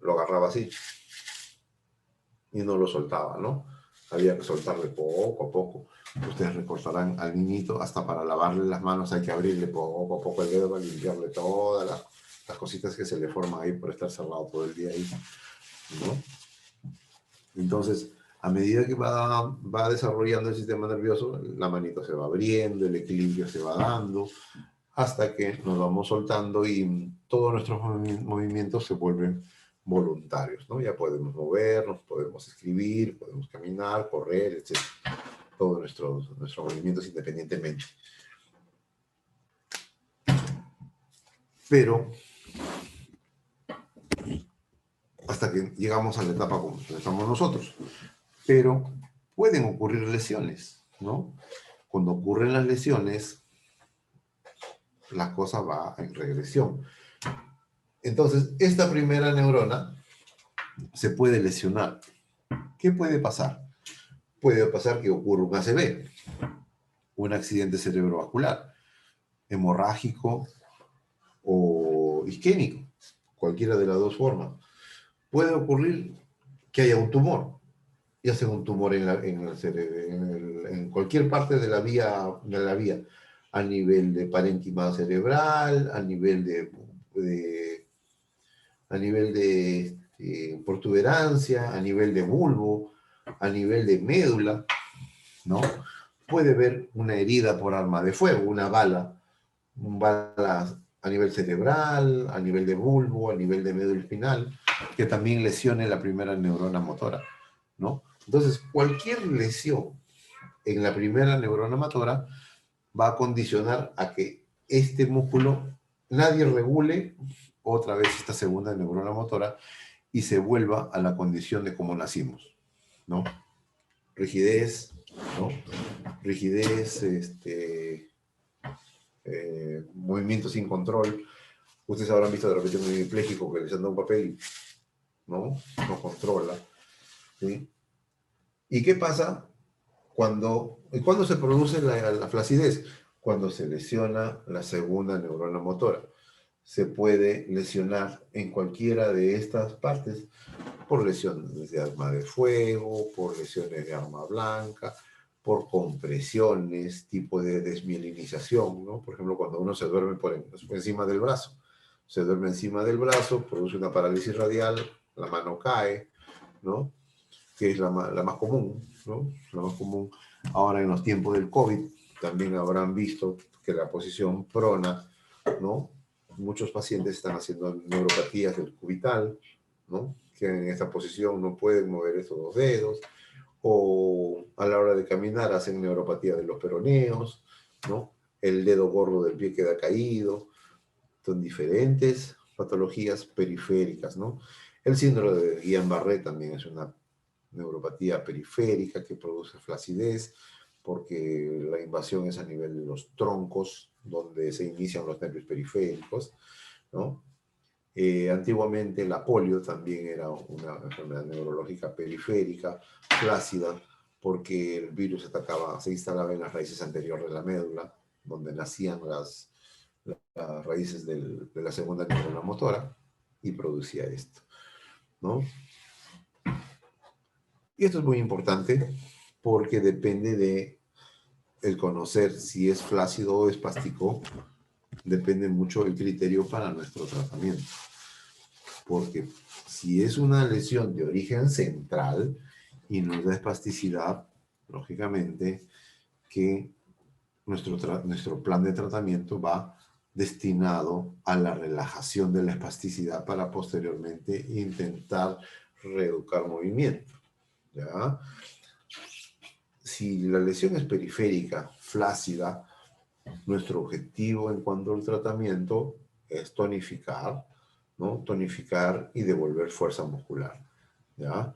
Speaker 1: lo agarraba así y no lo soltaba, ¿no? Había que soltarle poco a poco. Ustedes recortarán al niñito, hasta para lavarle las manos hay que abrirle poco a poco el dedo para limpiarle todas las cositas que se le forman ahí por estar cerrado todo el día ahí, ¿no? Entonces, a medida que va desarrollando el sistema nervioso, la manito se va abriendo, el equilibrio se va dando, hasta que nos vamos soltando y todos nuestros movimientos se vuelven voluntarios, ¿no? Ya podemos movernos, podemos escribir, podemos caminar, correr, etc. Todos nuestros movimientos independientemente. Pero, hasta que llegamos a la etapa como estamos nosotros. Pero pueden ocurrir lesiones, ¿no? Cuando ocurren las lesiones, la cosa va en regresión. Entonces, esta primera neurona se puede lesionar. ¿Qué puede pasar? Puede pasar que ocurra un ACV, un accidente cerebrovascular, hemorrágico o isquémico, cualquiera de las dos formas. Puede ocurrir que haya un tumor, ya sea un tumor en cualquier parte de la vía, a nivel de parénquima cerebral, a nivel de protuberancia, a nivel de bulbo, a nivel de médula, ¿no? Puede haber una herida por arma de fuego, una bala a nivel cerebral, a nivel de bulbo, a nivel de médula espinal, que también lesione la primera neurona motora, ¿no? Entonces, cualquier lesión en la primera neurona motora va a condicionar a que este músculo nadie regule otra vez esta segunda neurona motora y se vuelva a la condición de cómo nacimos, ¿no? Rigidez, ¿no? Rigidez, movimiento sin control. Ustedes habrán visto de repente un hemipléjico que les anda un papel y no controla, ¿sí? ¿Y qué pasa cuando se produce la flacidez? Cuando se lesiona la segunda neurona motora. Se puede lesionar en cualquiera de estas partes por lesiones de arma de fuego, por lesiones de arma blanca, por compresiones, tipo de desmielinización, ¿no? Por ejemplo, cuando uno se duerme por encima del brazo. Se duerme encima del brazo, produce una parálisis radial, la mano cae, ¿no? Que es la más común, ¿no? La más común. Ahora en los tiempos del COVID también habrán visto que la posición prona, ¿no? Muchos pacientes están haciendo neuropatías del cubital, ¿no? Que en esta posición no pueden mover estos dos dedos, o a la hora de caminar hacen neuropatía de los peroneos, ¿no? El dedo gordo del pie queda caído. Son diferentes patologías periféricas, ¿no? El síndrome de Guillain-Barré también es una neuropatía periférica que produce flacidez, porque la invasión es a nivel de los troncos, donde se inician los nervios periféricos, ¿no? Antiguamente la polio también era una enfermedad neurológica periférica, flácida, porque el virus se instalaba en las raíces anteriores de la médula, donde nacían las raíces de la segunda neurona motora, y producía esto, ¿no? Y esto es muy importante porque depende de el conocer si es flácido o espástico, depende mucho el criterio para nuestro tratamiento. Porque si es una lesión de origen central y nos da espasticidad, lógicamente que nuestro plan de tratamiento va destinado a la relajación de la espasticidad para posteriormente intentar reeducar movimiento, ¿ya? Si la lesión es periférica, flácida, nuestro objetivo en cuanto al tratamiento es tonificar, ¿no? Tonificar y devolver fuerza muscular, ¿ya?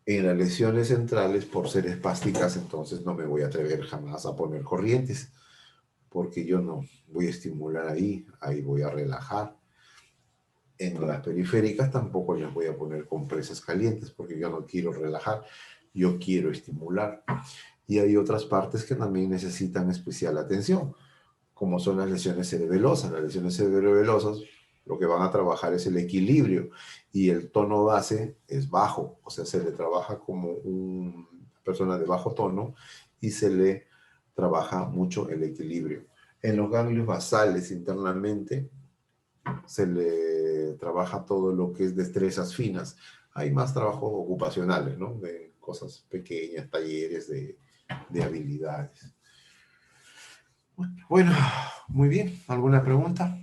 Speaker 1: En las lesiones centrales, por ser espásticas, entonces no me voy a atrever jamás a poner corrientes, porque yo no voy a estimular ahí voy a relajar. En las periféricas tampoco les voy a poner compresas calientes, porque yo no quiero relajar, yo quiero estimular. Y hay otras partes que también necesitan especial atención, como son las lesiones cerebelosas. Las lesiones cerebelosas lo que van a trabajar es el equilibrio y el tono base es bajo, o sea, se le trabaja como una persona de bajo tono y se le trabaja mucho el equilibrio. En los ganglios basales internamente se le trabaja todo lo que es destrezas finas. Hay más trabajos ocupacionales, ¿no? De cosas pequeñas, talleres de habilidades. Bueno, muy bien. ¿Alguna pregunta?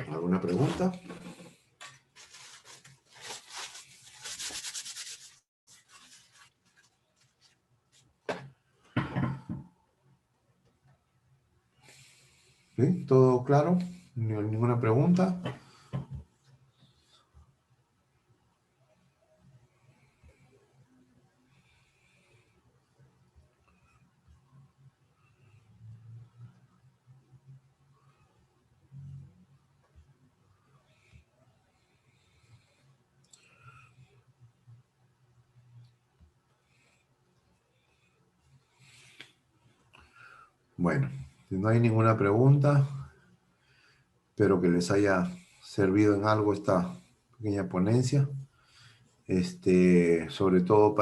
Speaker 1: ¿Alguna pregunta? ¿Sí? ¿Todo claro? ¿Ninguna pregunta? Bueno, si no hay ninguna pregunta, espero que les haya servido en algo esta pequeña ponencia. Sobre todo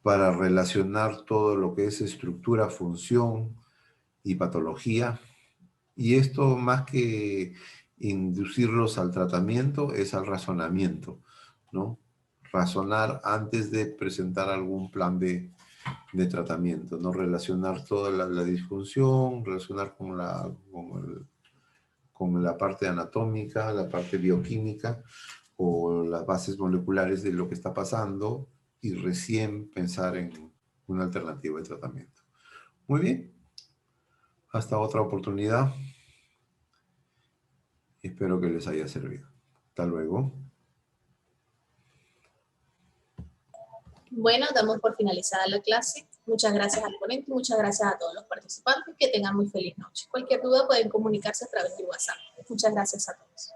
Speaker 1: para relacionar todo lo que es estructura, función y patología. Y esto, más que inducirlos al tratamiento, es al razonamiento, ¿no? Razonar antes de presentar algún plan de tratamiento, ¿no? Relacionar toda la disfunción, relacionar con la parte anatómica, la parte bioquímica o las bases moleculares de lo que está pasando y recién pensar en una alternativa de tratamiento. Muy bien. Hasta otra oportunidad. Espero que les haya servido. Hasta luego.
Speaker 6: Bueno, damos por finalizada la clase. Muchas gracias al ponente, muchas gracias a todos los participantes. Que tengan muy feliz noche. Cualquier duda pueden comunicarse a través de WhatsApp. Muchas gracias a todos.